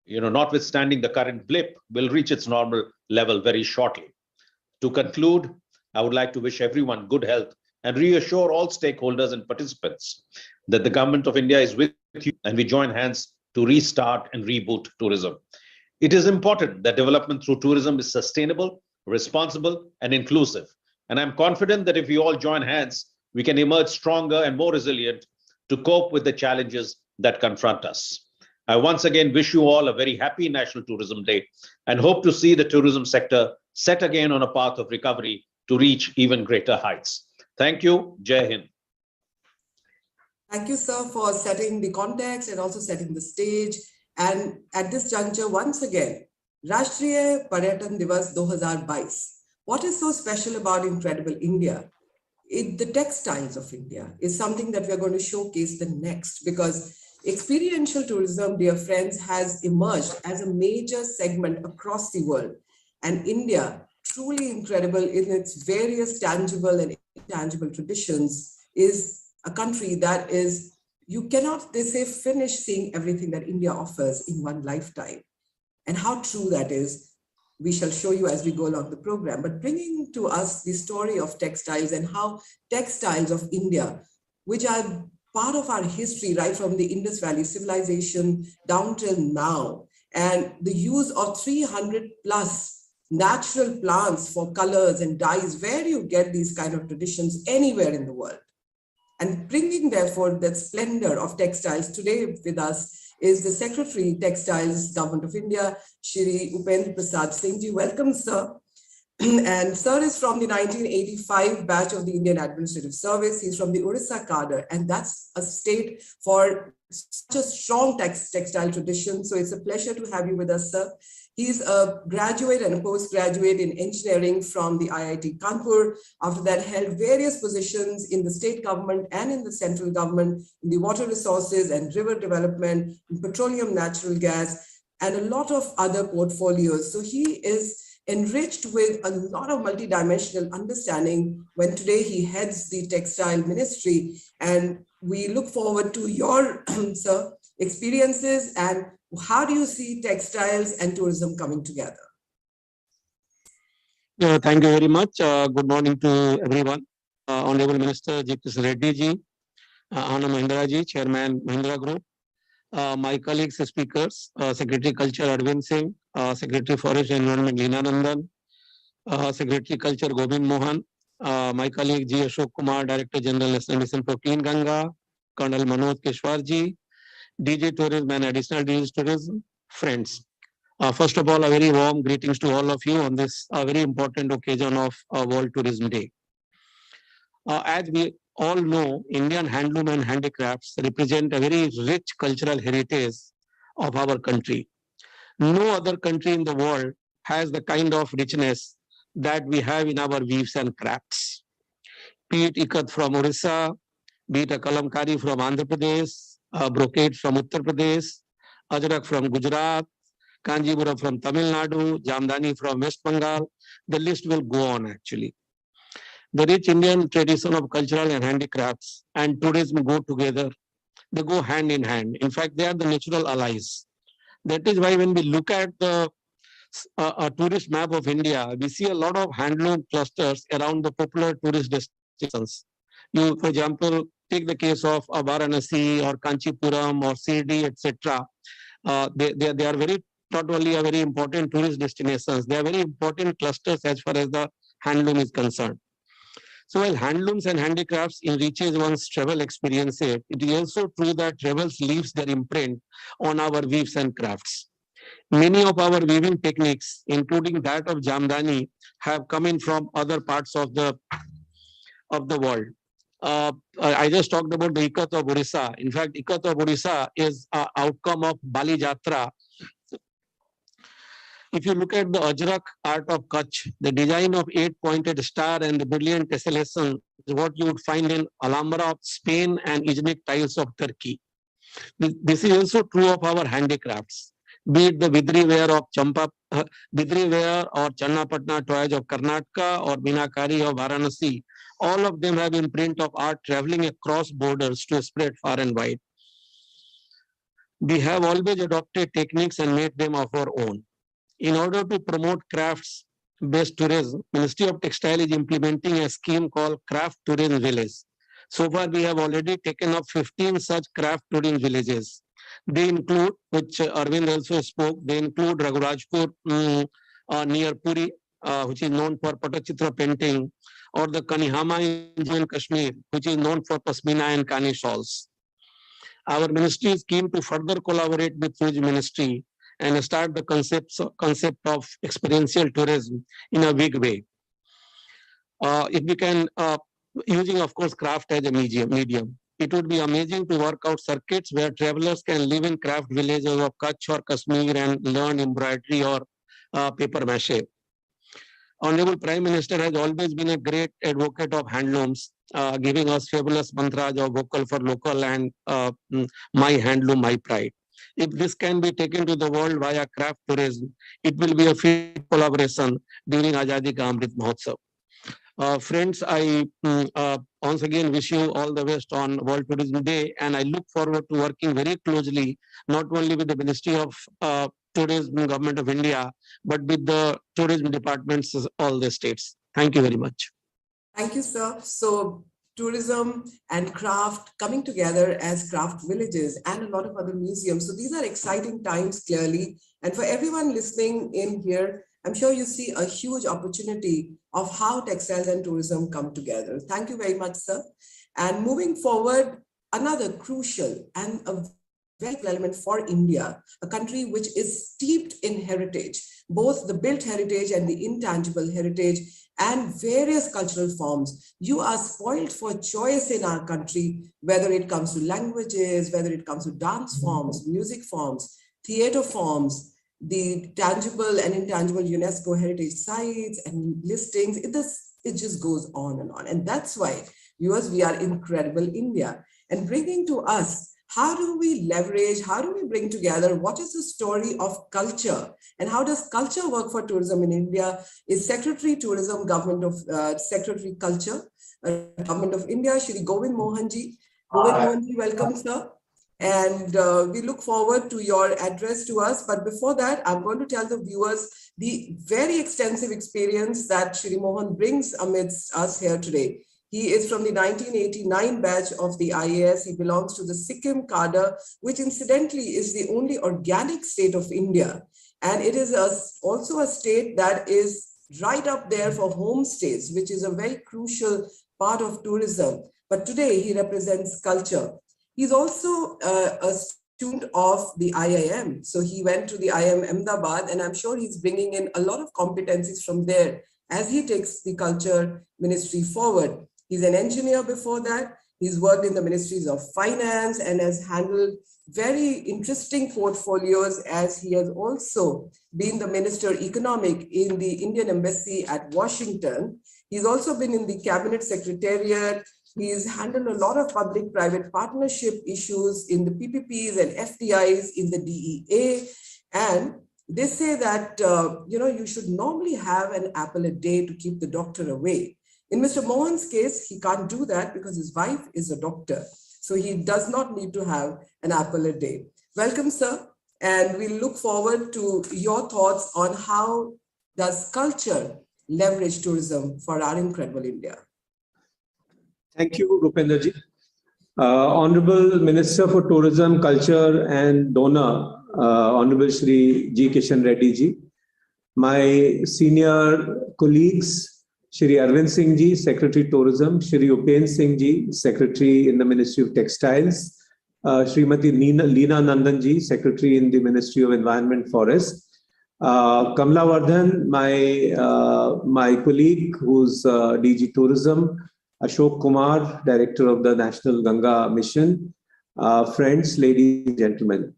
Notwithstanding the current blip, will reach its normal level very shortly. To conclude, I would like to wish everyone good health and reassure all stakeholders and participants that the Government of India is with you and we join hands to restart and reboot tourism. It is important that development through tourism is sustainable, responsible, and inclusive. And I'm confident that if we all join hands, we can emerge stronger and more resilient to cope with the challenges that confront us. I once again wish you all a very happy National Tourism Day and hope to see the tourism sector set again on a path of recovery to reach even greater heights. Thank you. Jai Hind. Thank you, sir, for setting the context and also setting the stage. And at this juncture, once again, Rashtriya Paryatan Divas 2022. What is so special about Incredible India? The textiles of India is something that we're going to showcase the next, because experiential tourism, dear friends, has emerged as a major segment across the world. And India, truly incredible in its various tangible and intangible traditions, is a country that is, you cannot, they say, finish seeing everything that India offers in one lifetime. And how true that is, we shall show you as we go along the program. But bringing to us the story of textiles and how textiles of India, which are part of our history right from the Indus Valley civilization down till now, and the use of 300 plus natural plants for colors and dyes, where do you get these kind of traditions anywhere in the world? And bringing, therefore, that splendor of textiles today with us is the Secretary, Textiles, Government of India, Shri Upendra Prasad Singh ji. Welcome, sir. And sir is from the 1985 batch of the Indian Administrative Service. He's from the Orissa cadre, and that's a state for such a strong textile tradition. So it's a pleasure to have you with us, sir. He's a graduate and a postgraduate in engineering from the IIT Kanpur. After that, held various positions in the state government and in the central government, in the water resources and river development, in petroleum, natural gas, and a lot of other portfolios. So he is enriched with a lot of multidimensional understanding when today he heads the textile ministry. And we look forward to your sir, experiences and how do you see textiles and tourism coming together? Thank you very much. Good morning to everyone. Honorable Minister G. Krishna Reddy ji, Anna Mahindra ji, Chairman Mahindra Group, my colleagues speakers, Secretary Culture Arvind Singh, Secretary Forest and Environment Leena Nandan, Secretary Culture Govind Mohan, my colleague G. Ashok Kumar, Director General National Mission for Clean Ganga, Colonel Manoj Keshwar ji, DJ Tourism and Additional DJ Tourism, friends. First of all, a very warm greetings to all of you on this very important occasion of World Tourism Day. As we all know, Indian handloom and handicrafts represent a very rich cultural heritage of our country. No other country in the world has the kind of richness that we have in our weaves and crafts. Be it ikat from Orissa, be it a kalamkari from Andhra Pradesh, brocade from Uttar Pradesh, ajrak from Gujarat, Kanjipuram from Tamil Nadu, Jamdani from West Bengal. The list will go on actually. The rich Indian tradition of cultural and handicrafts and tourism go together. They go hand in hand. In fact, they are the natural allies. That is why when we look at the tourist map of India, we see a lot of handloom clusters around the popular tourist destinations. You, for example, take the case of Varanasi or Kanchipuram or Sirdi, etc. They are very, not only a very important tourist destinations, they are very important clusters as far as the handloom is concerned. So while handlooms and handicrafts enriches one's travel experiences, it is also true that travels leaves their imprint on our weaves and crafts. Many of our weaving techniques, including that of Jamdani, have come in from other parts of the world. I just talked about the Ikat of Orissa. In fact, Ikat of Orissa is an outcome of Bali Jatra. If you look at the Ajrak art of Kutch, the design of 8-pointed star and the brilliant tessellation is what you would find in Alhambra of Spain and Iznik tiles of Turkey. This is also true of our handicrafts, be it the Vidri ware of Vidri ware or Channapatna toys of Karnataka or Minakari of Varanasi. All of them have imprint of art traveling across borders to spread far and wide. We have always adopted techniques and made them of our own. In order to promote crafts-based tourism, Ministry of Textile is implementing a scheme called Craft Tourism Village. So far, we have already taken up 15 such craft tourism villages. They include, which Arvind also spoke, they include Raghurajpur near Puri, which is known for Patachitra painting, or the Kanihama in Jammu and Kashmir, which is known for Pasmina and Kani shawls. Our ministry is keen to further collaborate with Tourism Ministry and start the concept of experiential tourism in a big way. If we can, using of course craft as a medium, it would be amazing to work out circuits where travelers can live in craft villages of Kutch or Kashmir and learn embroidery or paper mache. Honorable Prime Minister has always been a great advocate of handlooms, giving us fabulous mantras of vocal for local and my handloom, my pride. If this can be taken to the world via craft tourism, it will be a fit collaboration during Azadi ka Amrit Mahotsav. Friends, I once again wish you all the best on World Tourism Day, and I look forward to working very closely, not only with the Ministry of Tourism, Government of India, but with the tourism departments of all the states. Thank you very much. Thank you, sir. So tourism and craft coming together as craft villages and a lot of other museums. So these are exciting times, clearly. And for everyone listening in here, I'm sure you see a huge opportunity of how textiles and tourism come together. Thank you very much, sir. And moving forward, another crucial and a very element for India, a country which is steeped in heritage, both the built heritage and the intangible heritage and various cultural forms. You are spoiled for choice in our country, whether it comes to languages, whether it comes to dance forms, music forms, theater forms, the tangible and intangible UNESCO heritage sites and listings. It just goes on and on. And that's why, viewers, we are Incredible India. And bringing to us, how do we leverage, how do we bring together, what is the story of culture and how does culture work for tourism in India is Secretary Tourism, Government of Secretary Culture, Government of India, Shri Govind Mohanji. Govind Mohanji, welcome, sir. And we look forward to your address to us. But before that, I'm going to tell the viewers the very extensive experience that Shri Mohan brings amidst us here today. He is from the 1989 batch of the IAS. He belongs to the Sikkim cadre, which incidentally is the only organic state of India. And it is also a state that is right up there for homestays, which is a very crucial part of tourism. But today he represents culture. He's also a student of the IIM. So he went to the IIM Ahmedabad, and I'm sure he's bringing in a lot of competencies from there as he takes the culture ministry forward. He's an engineer before that. He's worked in the ministries of finance and has handled very interesting portfolios, as he has also been the Minister Economic in the Indian Embassy at Washington. He's also been in the Cabinet Secretariat. He's handled a lot of public-private partnership issues in the PPPs and FDIs in the DEA. And they say that, you should normally have an apple a day to keep the doctor away. In Mr. Mohan's case, he can't do that because his wife is a doctor. So he does not need to have an apple a day. Welcome, sir. And we look forward to your thoughts on how does culture leverage tourism for our incredible India. Thank you, Rupendraji. Honorable Minister for Tourism, Culture and Donor, Honorable Shri G. Kishan Reddy ji, my senior colleagues, Shri Arvind Singh ji, Secretary Tourism, Shri Upen Singh ji, Secretary in the Ministry of Textiles, Srimati Leena Nandanji, Secretary in the Ministry of Environment Forest. Kamla Vardhan, my colleague who's DG Tourism, Ashok Kumar, Director of the National Ganga Mission, friends, ladies and gentlemen.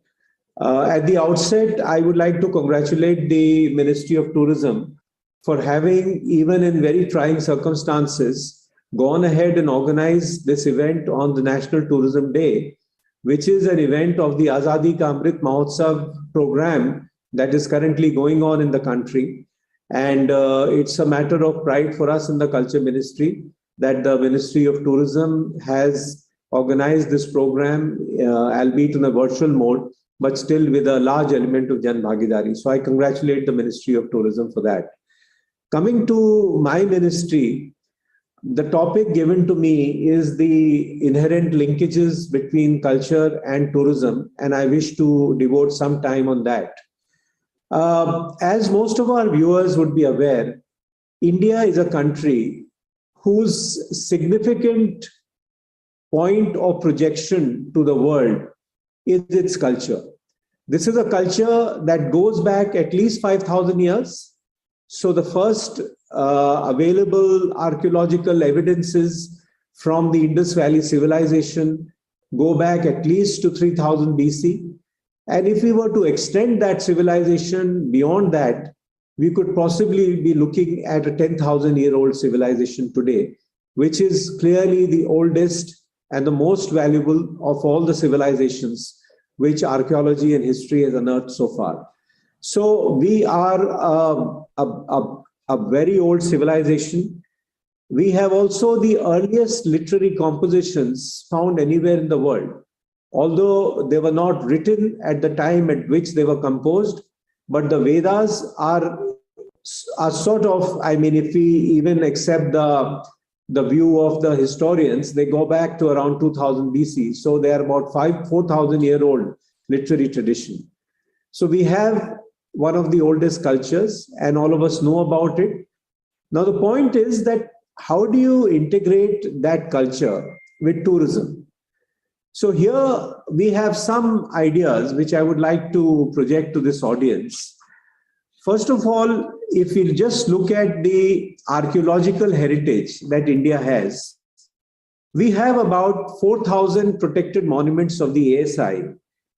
At the outset, I would like to congratulate the Ministry of Tourism for having, even in very trying circumstances, gone ahead and organized this event on the National Tourism Day, which is an event of the Azadi Ka Amrit Mahotsav program that is currently going on in the country. And it's a matter of pride for us in the Culture Ministry that the Ministry of Tourism has organized this program, albeit in a virtual mode, but still with a large element of Jan Bhagidari. So I congratulate the Ministry of Tourism for that. Coming to my ministry, the topic given to me is the inherent linkages between culture and tourism, and I wish to devote some time on that. As most of our viewers would be aware, India is a country whose significant point of projection to the world is its culture. This is a culture that goes back at least 5,000 years. So the first available archaeological evidences from the Indus Valley civilization go back at least to 3000 BC. And if we were to extend that civilization beyond that, we could possibly be looking at a 10,000-year-old civilization today, which is clearly the oldest and the most valuable of all the civilizations which archaeology and history has unearthed so far. So we are a very old civilization. We have also the earliest literary compositions found anywhere in the world. Although they were not written at the time at which they were composed, but the Vedas are sort of, I mean, if we even accept the view of the historians, they go back to around 2000 BC. So they are about 4,000-year-old literary tradition. So we have one of the oldest cultures, and all of us know about it. Now, the point is that how do you integrate that culture with tourism? So here we have some ideas which I would like to project to this audience. First of all, if we just look at the archaeological heritage that India has, we have about 4,000 protected monuments of the ASI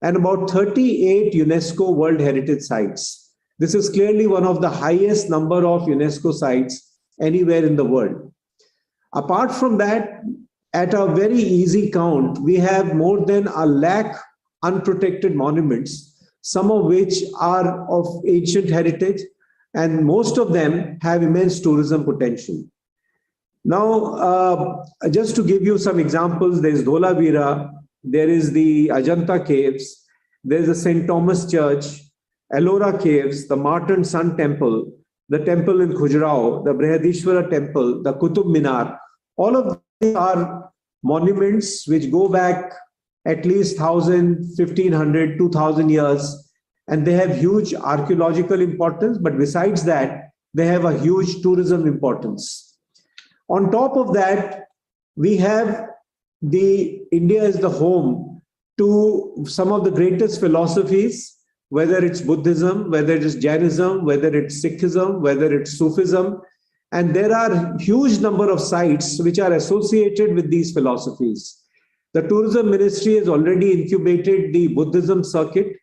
and about 38 UNESCO World Heritage Sites. This is clearly one of the highest number of UNESCO sites anywhere in the world. Apart from that, at a very easy count, we have more than 1 lakh unprotected monuments, some of which are of ancient heritage, and most of them have immense tourism potential. Now, just to give you some examples, there is Dholavira, there is the Ajanta Caves, there is the St. Thomas Church, Ellora Caves, the Martyr Sun Temple, the temple in Khajuraho, the Brihadishwara Temple, the Qutub Minar. All of these are monuments which go back at least 1,000, 1,500, 2,000 years, and they have huge archaeological importance, but besides that, they have a huge tourism importance. On top of that, we have India is the home to some of the greatest philosophies, whether it's Buddhism, whether it is Jainism, whether it's Sikhism, whether it's Sufism. And there are huge number of sites which are associated with these philosophies. The Tourism Ministry has already incubated the Buddhism circuit.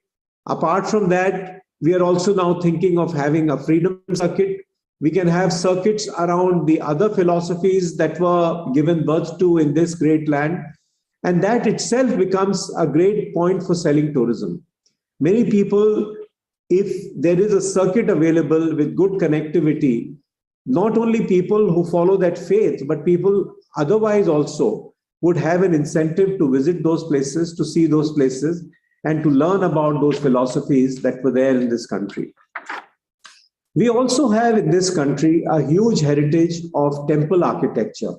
Apart from that, we are also now thinking of having a freedom circuit. We can have circuits around the other philosophies that were given birth to in this great land. And that itself becomes a great point for selling tourism. Many people, if there is a circuit available with good connectivity, not only people who follow that faith, but people otherwise also would have an incentive to visit those places, to see those places, and to learn about those philosophies that were there in this country. We also have in this country a huge heritage of temple architecture.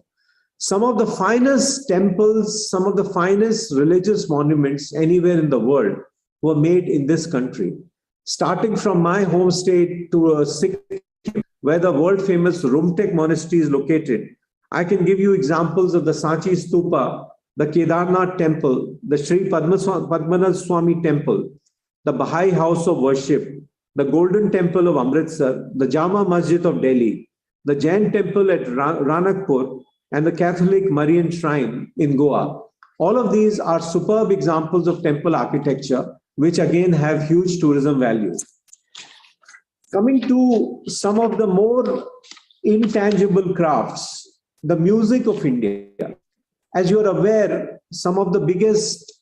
Some of the finest temples, some of the finest religious monuments anywhere in the world were made in this country. Starting from my home state to Sikkim, where the world-famous Rumtek Monastery is located, I can give you examples of the Sanchi Stupa, the Kedarnath temple, the Sri Padmanath Swami temple, the Baha'i house of worship, the Golden Temple of Amritsar, the Jama Masjid of Delhi, the Jain temple at Ranakpur, and the Catholic Marian Shrine in Goa. All of these are superb examples of temple architecture, which again have huge tourism value. Coming to some of the more intangible crafts, the music of India. As you are aware, some of the biggest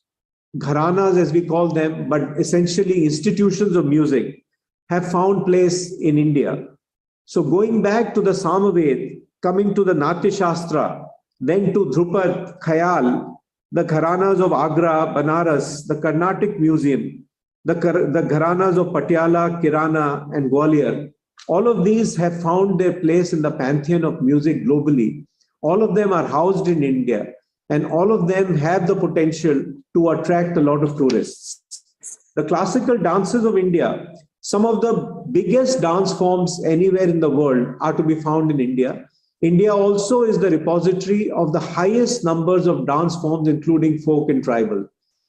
gharanas, as we call them, but essentially institutions of music, have found place in India. So going back to the Samaved, coming to the Natya Shastra, then to Dhrupad, Khayal, the gharanas of Agra, Banaras, the Carnatic Museum, the gharanas of Patiala, Kirana, and Gwalior, all of these have found their place in the pantheon of music globally. All of them are housed in India, and all of them have the potential to attract a lot of tourists. The classical dances of India, some of the biggest dance forms anywhere in the world are to be found in India. India also is the repository of the highest numbers of dance forms, including folk and tribal.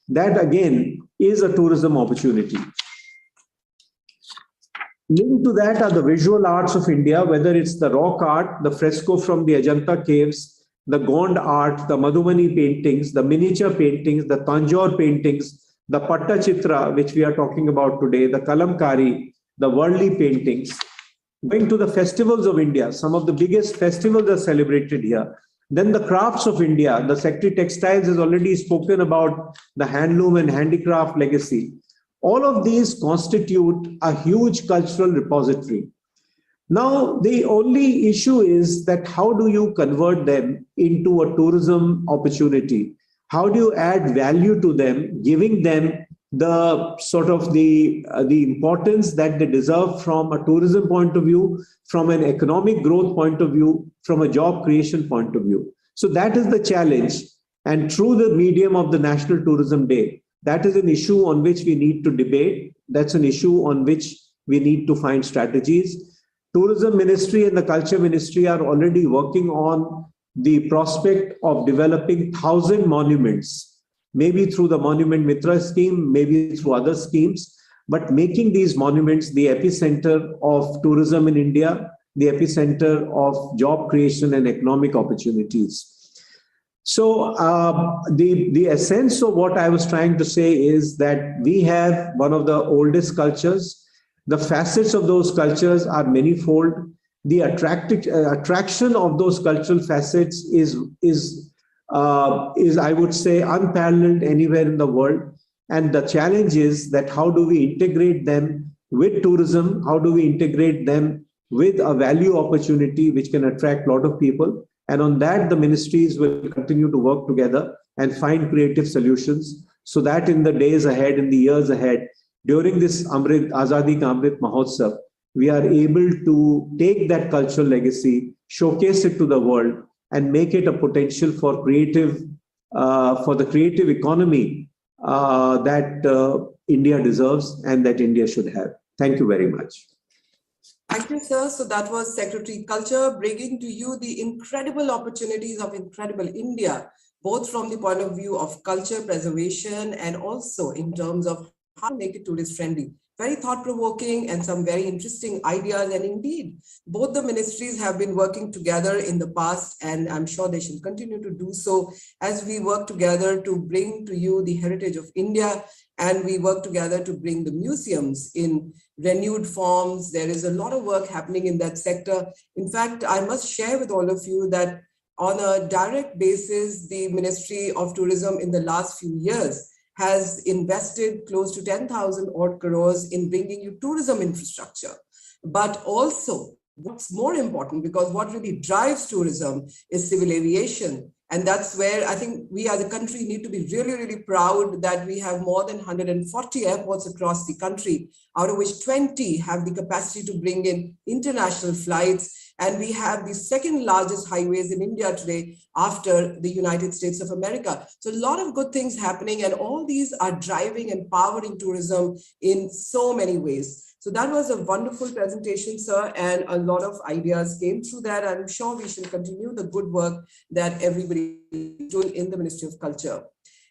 That again is a tourism opportunity. Linked to that are the visual arts of India, whether it's the rock art, the fresco from the Ajanta caves, the Gond art, the Madhubani paintings, the miniature paintings, the Tanjore paintings, the Pattachitra, which we are talking about today, the Kalamkari, the Worldly paintings. Going to the festivals of India, some of the biggest festivals are celebrated here. Then the crafts of India, the Secretary Textiles has already spoken about the handloom and handicraft legacy. All of these constitute a huge cultural repository. Now, the only issue is that how do you convert them into a tourism opportunity? How do you add value to them, giving them the sort of the importance that they deserve from a tourism point of view, from an economic growth point of view, from a job creation point of view? So that is the challenge. And through the medium of the National Tourism Day, that is an issue on which we need to debate. That's an issue on which we need to find strategies. Tourism Ministry and the Culture Ministry are already working on the prospect of developing 1,000 monuments, maybe through the Monument Mitra scheme, maybe through other schemes, but making these monuments the epicenter of tourism in India, the epicenter of job creation and economic opportunities. So the essence of what I was trying to say is that we have one of the oldest cultures. The facets of those cultures are manifold. The attraction of those cultural facets is I would say unparalleled anywhere in the world. And the challenge is that how do we integrate them with tourism? How do we integrate them with a value opportunity which can attract a lot of people? And on that, the ministries will continue to work together and find creative solutions so that in the days ahead, in the years ahead, during this Azadi Ka Amrit Mahotsav, we are able to take that cultural legacy, showcase it to the world, and make it a potential for the creative economy that India deserves and that India should have. Thank you very much. Thank you, sir. So that was Secretary Culture bringing to you the incredible opportunities of incredible India, both from the point of view of culture preservation and also in terms of how to make it tourist friendly. Very thought-provoking and some very interesting ideas. And indeed, both the ministries have been working together in the past, and I'm sure they shall continue to do so as we work together to bring to you the heritage of India, and we work together to bring the museums in renewed forms. There is a lot of work happening in that sector. In fact, I must share with all of you that on a direct basis, the Ministry of Tourism in the last few years has invested close to 10,000 odd crores in bringing you tourism infrastructure. But also, what's more important, because what really drives tourism is civil aviation. And that's where I think we as a country need to be really, really proud that we have more than 140 airports across the country, out of which 20 have the capacity to bring in international flights. And we have the second largest highways in India today after the United States of America. So a lot of good things happening, and all these are driving and powering tourism in so many ways. So that was a wonderful presentation, sir, and a lot of ideas came through that. I'm sure we shall continue the good work that everybody is doing in the Ministry of Culture.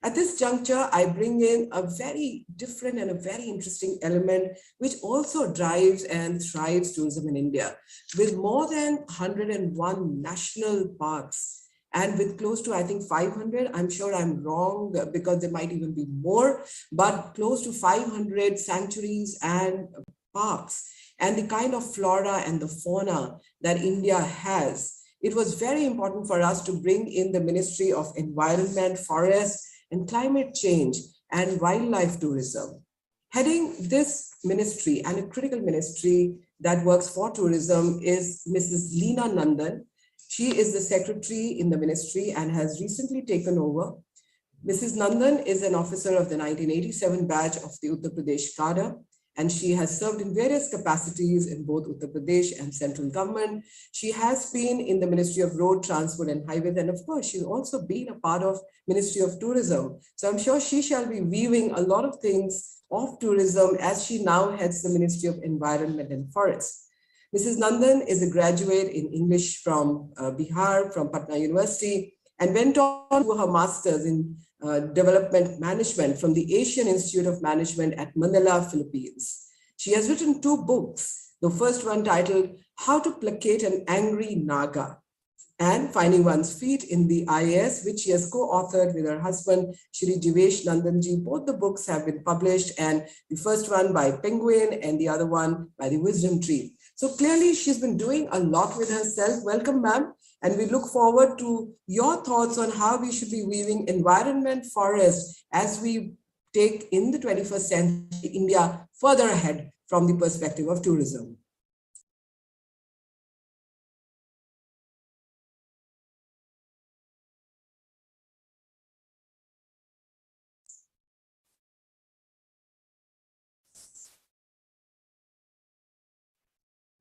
At this juncture, I bring in a very different and a very interesting element, which also drives and thrives tourism in India. With more than 101 national parks, and with close to, I think, 500, I'm sure I'm wrong because there might even be more, but close to 500 sanctuaries and parks, and the kind of flora and the fauna that India has, it was very important for us to bring in the Ministry of Environment, Forest, and Climate Change and Wildlife Tourism. Heading this ministry, and a critical ministry that works for tourism, is Mrs. Leena Nandan. She is the secretary in the ministry and has recently taken over. Mrs. Nandan is an officer of the 1987 batch of the Uttar Pradesh cadre, and she has served in various capacities in both Uttar Pradesh and central government. She has been in the Ministry of Road, Transport and Highways, and of course, she's also been a part of Ministry of Tourism. So I'm sure she shall be weaving a lot of things of tourism as she now heads the Ministry of Environment and Forests. Mrs. Nandan is a graduate in English from Bihar, from Patna University, and went on to her master's in Development Management from the Asian Institute of Management at Manila, Philippines. She has written 2 books, the first one titled How to Placate an Angry Naga and Finding One's Feet in the IAS, which she has co-authored with her husband, Shri Jivesh Nandanji. Both the books have been published, and the first one by Penguin and the other one by the Wisdom Tree. So clearly she's been doing a lot with herself. Welcome, ma'am. And we look forward to your thoughts on how we should be weaving environment, forest, as we take in the 21st century India further ahead from the perspective of tourism.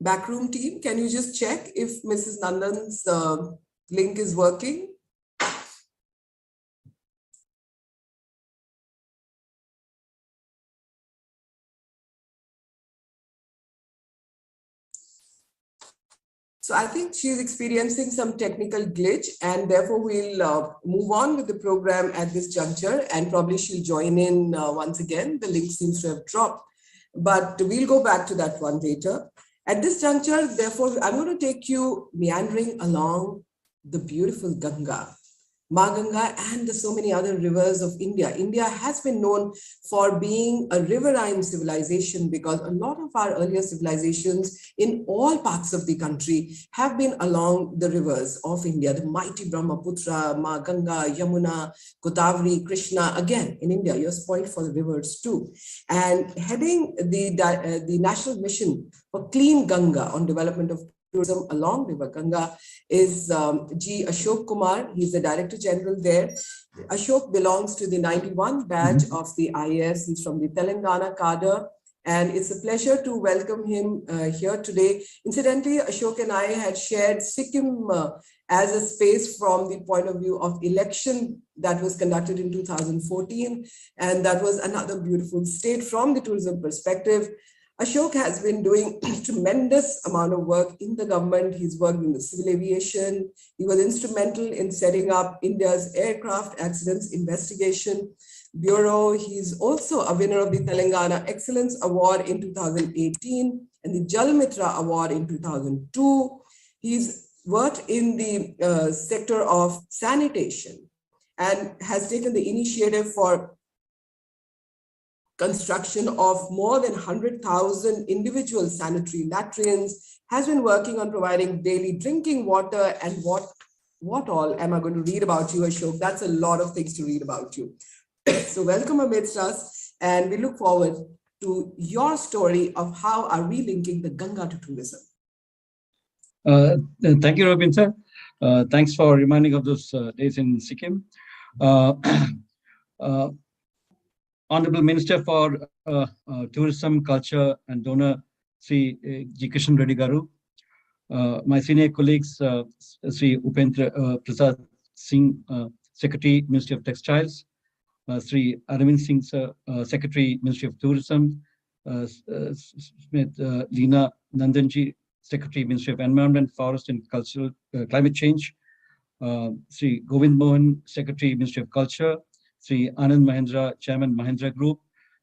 Backroom team, can you just check if Mrs. Nandan's link is working? So I think she's experiencing some technical glitch, and therefore we'll move on with the program at this juncture, and probably she'll join in once again. The link seems to have dropped, but we'll go back to that one later. At this juncture, therefore, I'm going to take you meandering along the beautiful Ganga, Ma Ganga, and the so many other rivers of India. India has been known for being a riverine civilization because a lot of our earlier civilizations in all parts of the country have been along the rivers of India, the mighty Brahmaputra, Ma Ganga, Yamuna, Godavari, Krishna. Again, in India, you're spoiled for the rivers too. And heading the National Mission for Clean Ganga on development of tourism along River Ganga is G. Ashok Kumar. He's the Director General there. Ashok belongs to the 91 batch of the IAS. He's from the Telangana cadre, and it's a pleasure to welcome him here today. Incidentally, Ashok and I had shared Sikkim as a space from the point of view of election that was conducted in 2014, and that was another beautiful state from the tourism perspective. Ashok has been doing tremendous amount of work in the government. He's worked in the civil aviation. He was instrumental in setting up India's Aircraft Accidents Investigation Bureau. He's also a winner of the Telangana Excellence Award in 2018 and the Jal Mitra Award in 2002. He's worked in the sector of sanitation and has taken the initiative for construction of more than 100,000 individual sanitary latrines, has been working on providing daily drinking water, and what all am I going to read about you, Ashok? That's a lot of things to read about you. So welcome amidst us, and we look forward to your story of how are we linking the Ganga to tourism. Thank you, Robin sir. Thanks for reminding of those days in Sikkim. Honorable Minister for Tourism, Culture and Donor, Sri G. Kishan Reddy Garu, my senior colleagues, Sri Upendra Prasad Singh, Secretary, Ministry of Textiles, Sri Arvind Singh, Secretary, Ministry of Tourism, Smith Leena Nandanji, Secretary, Ministry of Environment, Forest and Cultural Climate Change. Sri Govind Mohan, Secretary, Ministry of Culture. Sri Anand Mahendra, Chairman, Mahindra Group.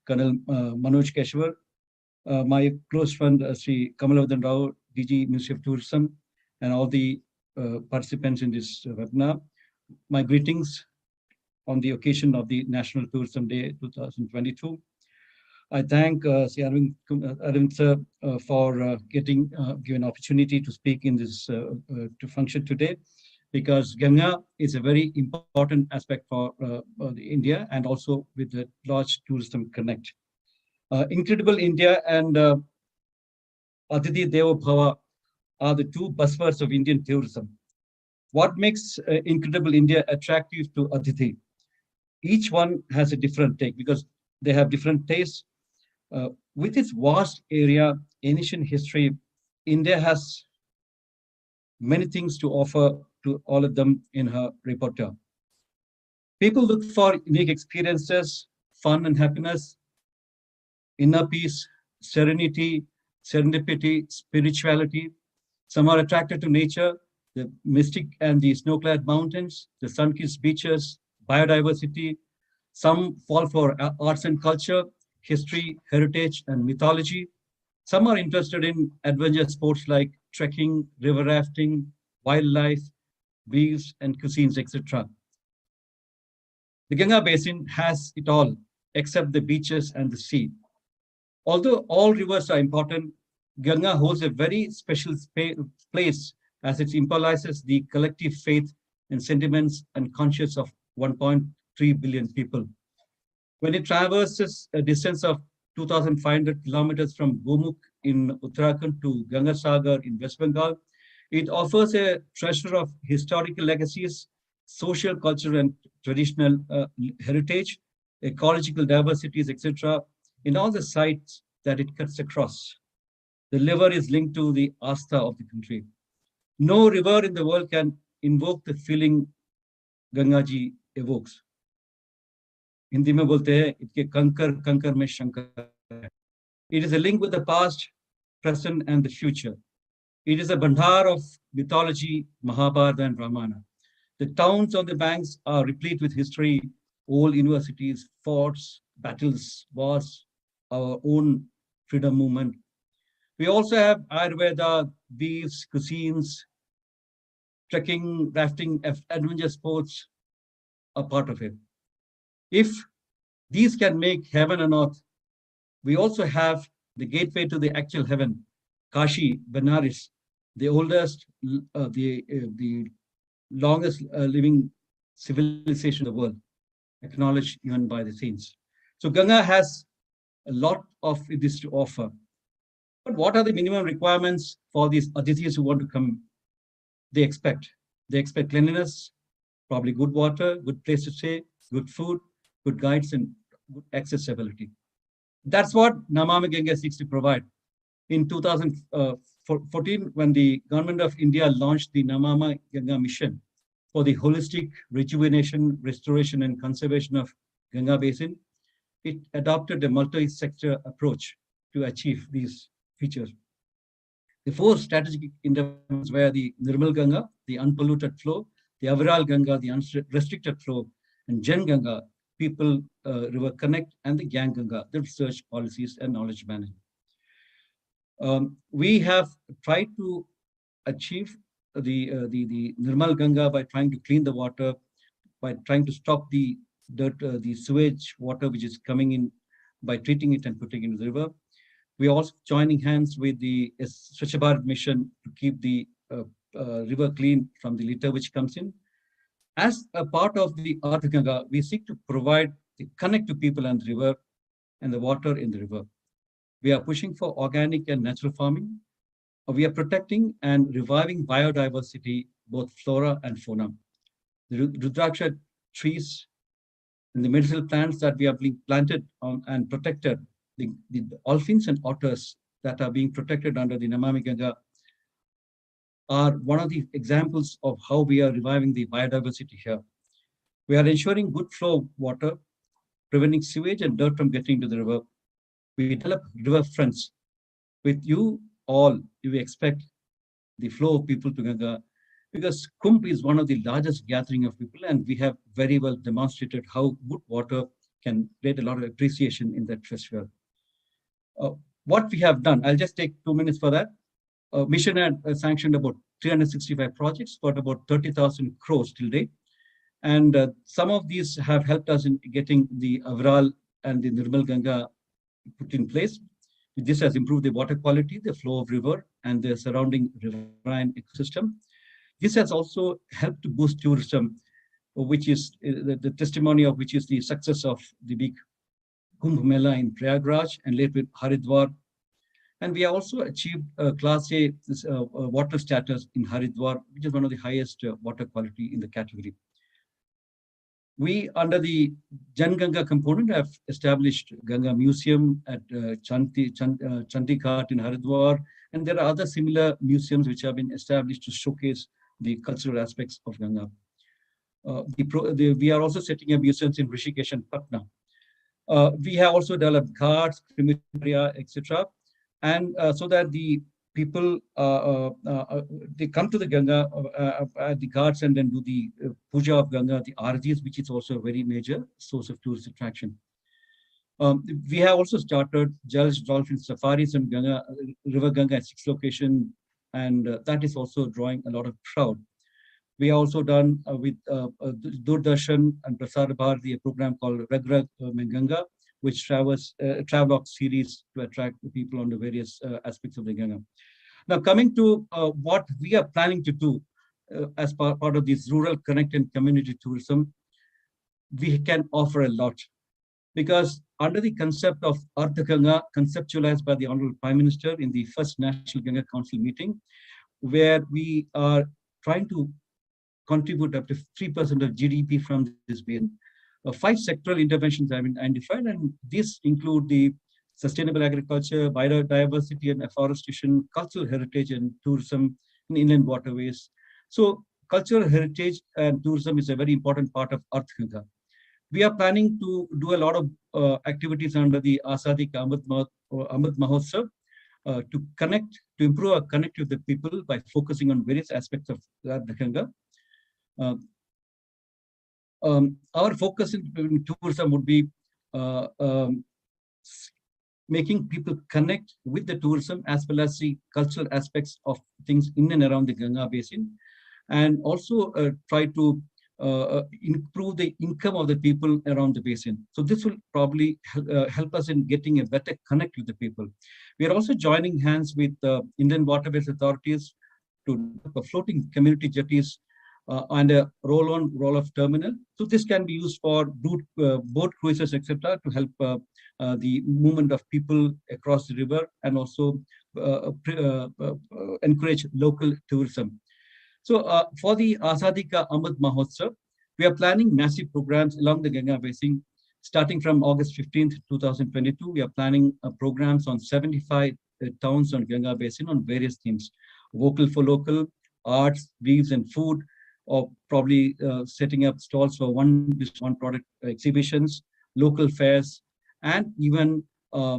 Colonel Manoj Keshwar. My close friend, Sri Kamalavan Rao, DG, Ministry of Tourism, and all the participants in this webinar. My greetings on the occasion of the National Tourism Day 2022. I thank Sri Arvind sir for getting given opportunity to speak in this to function today, because Ganga is a very important aspect for India, and also with the large tourism connect. Incredible India and Aditi Devo Bhava are the two buzzwords of Indian tourism. What makes Incredible India attractive to Aditi? Each one has a different take because they have different tastes. With its vast area, ancient history, India has many things to offer to all of them in her repertoire. People look for unique experiences, fun and happiness, inner peace, serenity, serendipity, spirituality. Some are attracted to nature, the mystic and the snow-clad mountains, the sun-kissed beaches, biodiversity. Some fall for arts and culture, history, heritage, and mythology. Some are interested in adventure sports like trekking, river rafting, wildlife, beaches, and cuisines, etc. The Ganga Basin has it all, except the beaches and the sea. Although all rivers are important, Ganga holds a very special place as it symbolizes the collective faith and sentiments and conscience of 1.3 billion people. When it traverses a distance of 2,500 kilometers from Gomukh in Uttarakhand to Gangasagar in West Bengal, it offers a treasure of historical legacies, social, cultural, and traditional heritage, ecological diversities, etc., in all the sites that it cuts across. The river is linked to the Astha of the country. No river in the world can invoke the feeling Gangaji evokes. Hindi mein bolte hai, itke kankar, kankar mein shankar hai. It is a link with the past, present, and the future. It is a bandhar of mythology, Mahabharata, and Ramayana. The towns on the banks are replete with history, old universities, forts, battles, wars, our own freedom movement. We also have Ayurveda, beads, cuisines, trekking, rafting, adventure sports are part of it. If these can make heaven on earth, we also have the gateway to the actual heaven, Kashi, Benares, the oldest, the longest living civilization in the world, acknowledged even by the saints. So Ganga has a lot of this to offer. But what are the minimum requirements for these Adithis who want to come? They expect cleanliness, probably good water, good place to stay, good food, good guides, and good accessibility. That's what Namami Ganga seeks to provide. In 2014, when the government of India launched the Namami Ganga mission for the holistic rejuvenation, restoration, and conservation of Ganga Basin, it adopted a multi-sector approach to achieve these features. The four strategic interventions were the Nirmal Ganga, the unpolluted flow, the Aviral Ganga, the unrestricted flow, and Jan Ganga, people river connect, and the Gang Ganga, the research policies and knowledge management. We have tried to achieve the Nirmal Ganga by trying to clean the water, by trying to stop the dirt, the sewage water which is coming in, by treating it and putting it in the river. We are also joining hands with the Swachh Bharat mission to keep the river clean from the litter which comes in. As a part of the Ardha Ganga, we seek to provide the connect to people and the river and the water in the river. We are pushing for organic and natural farming. We are protecting and reviving biodiversity, both flora and fauna. The Rudraksha trees and the medicinal plants that we are being planted on and protected, the dolphins and otters that are being protected under the Namami Ganga are one of the examples of how we are reviving the biodiversity here. We are ensuring good flow of water, preventing sewage and dirt from getting into the river. we develop river fronts. With you all, we expect the flow of people to Ganga, because Kumbh is one of the largest gathering of people, and we have very well demonstrated how good water can create a lot of appreciation in that festival. What we have done, I'll just take 2 minutes for that. Mission had sanctioned about 365 projects, got about 30,000 crores till date. And some of these have helped us in getting the Avral and the Nirmal Ganga put in place. This has improved the water quality, the flow of river, and the surrounding riverine ecosystem. This has also helped to boost tourism, which is the testimony of which is the success of the big Kumbh Mela in Prayagraj and later Haridwar. And we have also achieved Class A water status in Haridwar, which is one of the highest water quality in the category. We, under the Jan Ganga component, have established Ganga Museum at Chandi Ghat in Haridwar, and there are other similar museums which have been established to showcase the cultural aspects of Ganga. We are also setting up museums in Rishikesh and Patna. We have also developed ghats, crematoria, etc., and so that the people they come to the Ganga at the ghats and then do the puja of Ganga, the artis, which is also a very major source of tourist attraction. We have also started Jal Dolphin safaris on Ganga, River Ganga at 6 locations, and that is also drawing a lot of crowd. We have also done with Doordarshan and Prasar Bharati a program called Rag Rag Ganga, which travelogue series to attract the people on the various aspects of the Ganga. Now, coming to what we are planning to do as part of this rural connect and community tourism, we can offer a lot. Because under the concept of Ardha Ganga, conceptualized by the Honorable Prime Minister in the first National Ganga Council meeting, where we are trying to contribute up to 3% of GDP from this basin. 5 sectoral interventions have been identified, and these include the sustainable agriculture, biodiversity and afforestation, cultural heritage and tourism in inland waterways. So cultural heritage and tourism is a very important part of Ardha Ganga. We are planning to do a lot of activities under the Azadi Amrit Mahotsav to improve our connect with the people by focusing on various aspects of Ardha Ganga. Our focus in tourism would be making people connect with the tourism as well as the cultural aspects of things in and around the Ganga basin, and also try to improve the income of the people around the basin. So this will probably help us in getting a better connect with the people. We are also joining hands with Indian Waterways authorities to develop floating community jetties and a roll-on, roll-off terminal. So this can be used for boat cruises, etc., to help the movement of people across the river and also encourage local tourism. So for the Azadi Ka Amrit Mahotsav, we are planning massive programs along the Ganga basin. Starting from August 15th, 2022, we are planning programs on 75 towns on Ganga basin on various themes: vocal for local, arts, weaves and food, or probably setting up stalls for one product exhibitions, local fairs, and even a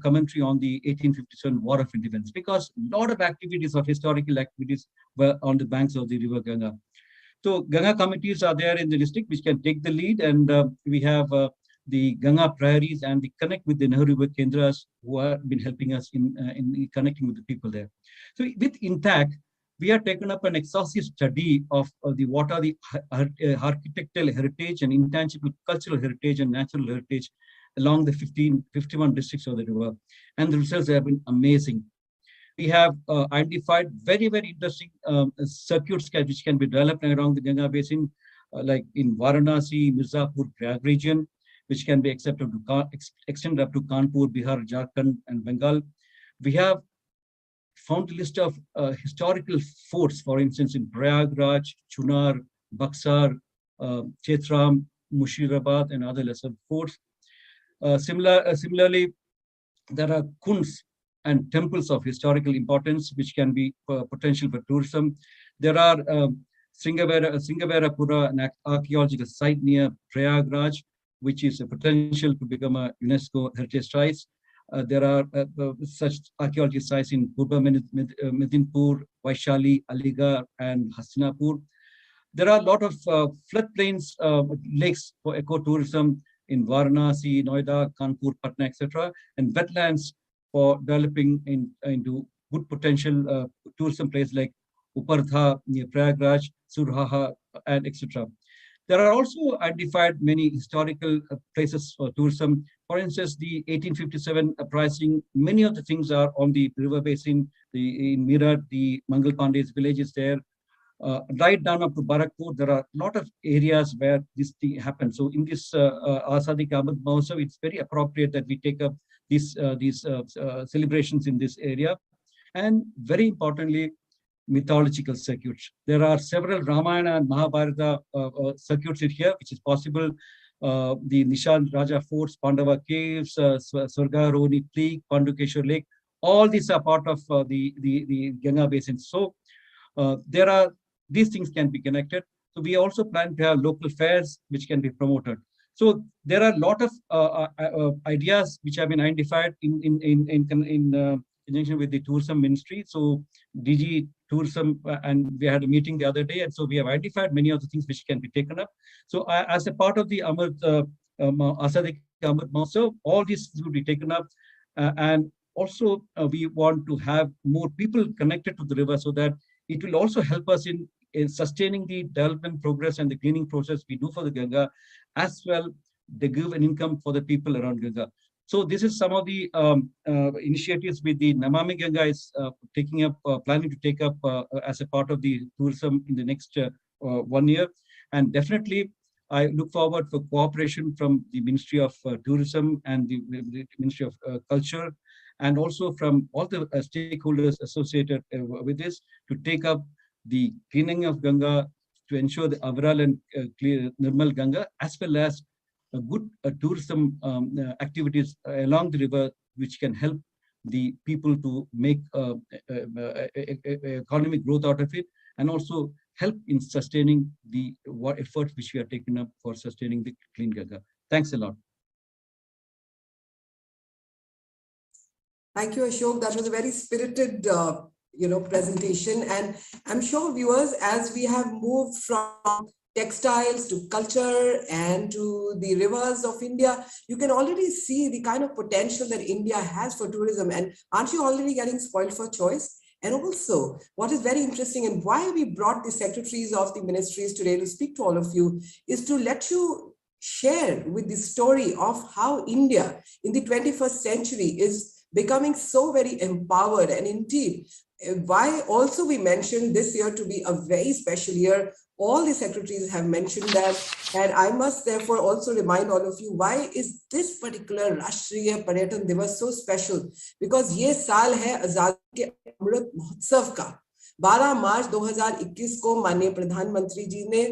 commentary on the 1857 War of Independence, because a lot of activities of historical activities were on the banks of the river Ganga. So Ganga committees are there in the district which can take the lead, and we have the Ganga Prairies and the Connect with the Nehru River Kendras who have been helping us in connecting with the people there. So with Intact, we have taken up an exhaustive study of what are the architectural heritage and intangible cultural heritage and natural heritage along the 51 districts of the river. And the results have been amazing. We have identified very, very interesting circuits which can be developed around the Ganga basin, like in Varanasi, Mirzapur, Prayag region, which can be extended up to Kanpur, Bihar, Jharkhand, and Bengal. We have found a list of historical forts, for instance, in Prayagraj, Chunar, Buxar, Chetram, Mushirabad, and other lesser forts. Similarly, there are kunds and temples of historical importance, which can be potential for tourism. There are Sringaverapura, an archaeological site near Prayagraj, which is a potential to become a UNESCO heritage site. There are such archaeology sites in Purba Medinpur, Vaishali, Aligarh, and Hastinapur. There are a lot of floodplains, lakes for ecotourism in Varanasi, Noida, Kanpur, Patna, etc., and wetlands for developing into good potential tourism places like Upardha near Prayagraj, Surhaha, and etc. There are also identified many historical places for tourism. For instance, the 1857 uprising, many of the things are on the river basin. In Meerut, the Mangal Pandey's village is there. Right down up to Barakpur, there are a lot of areas where this thing happens. So in this Azadi Ka Amrit Mahotsav, it's very appropriate that we take up these celebrations in this area. And very importantly, mythological circuits. There are several Ramayana and Mahabharata circuits in here, which is possible. The Nishan Raja Forts, Pandava Caves, Swargaroni Peak, Pandukeshwar Lake, all these are part of the Ganga Basin. So these things can be connected. So we also plan to have local fairs which can be promoted. So there are a lot of ideas which have been identified in conjunction with the tourism ministry. So DG Tourism, and we had a meeting the other day, and so we have identified many of the things which can be taken up. So as a part of the Azadi Ka Amrit Mahotsav, all these will be taken up, and also we want to have more people connected to the river so that it will also help us in sustaining the development progress and the cleaning process we do for the Ganga, as well they give an income for the people around Ganga. So this is some of the initiatives with the Namami Ganga is planning to take up as a part of the tourism in the next 1 year. And definitely, I look forward for cooperation from the Ministry of Tourism and the Ministry of Culture, and also from all the stakeholders associated with this to take up the cleaning of Ganga to ensure the Avral and clear Nirmal Ganga, as well as good tourism activities along the river, which can help the people to make economic growth out of it, and also help in sustaining the efforts which we are taking up for sustaining the clean Ganga. Thanks a lot. Thank you, Ashok. That was a very spirited, presentation. And I'm sure viewers, as we have moved from textiles to culture and to the rivers of India, you can already see the kind of potential that India has for tourism. And aren't you already getting spoiled for choice? And also, what is very interesting and why we brought the secretaries of the ministries today to speak to all of you is to let you share with the story of how India in the 21st century is becoming so very empowered. And indeed, why also we mentioned this year to be a very special year. All the secretaries have mentioned that. And I must therefore also remind all of you, why is this particular Rashtriya Paryatan Divas so special? Because ये साल है आजादी के अमृत महोत्सव का। 12 मार्च 2021 को माननीय प्रधानमंत्री जी ने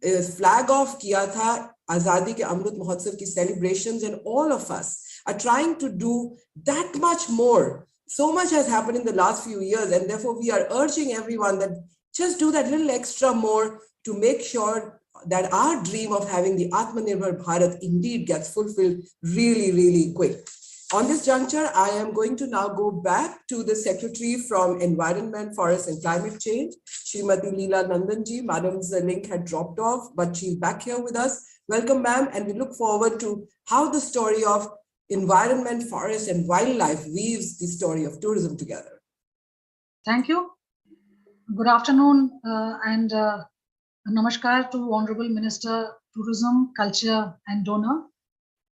फ्लैग ऑफ किया था आजादी के अमृत महोत्सव की celebrations, and all of us are trying to do that much more. So much has happened in the last few years, and therefore we are urging everyone that just do that little extra more to make sure that our dream of having the Atmanirbhar Bharat indeed gets fulfilled really, really quick. On this juncture, I am going to now go back to the Secretary from Environment, Forest and Climate Change, Srimati Leela Nandanji. Madam's link had dropped off, but she's back here with us. Welcome, ma'am, and we look forward to how the story of environment, forest and wildlife weaves the story of tourism together. Thank you. Good afternoon and namaskar to Honorable Minister, Tourism, Culture and Donor,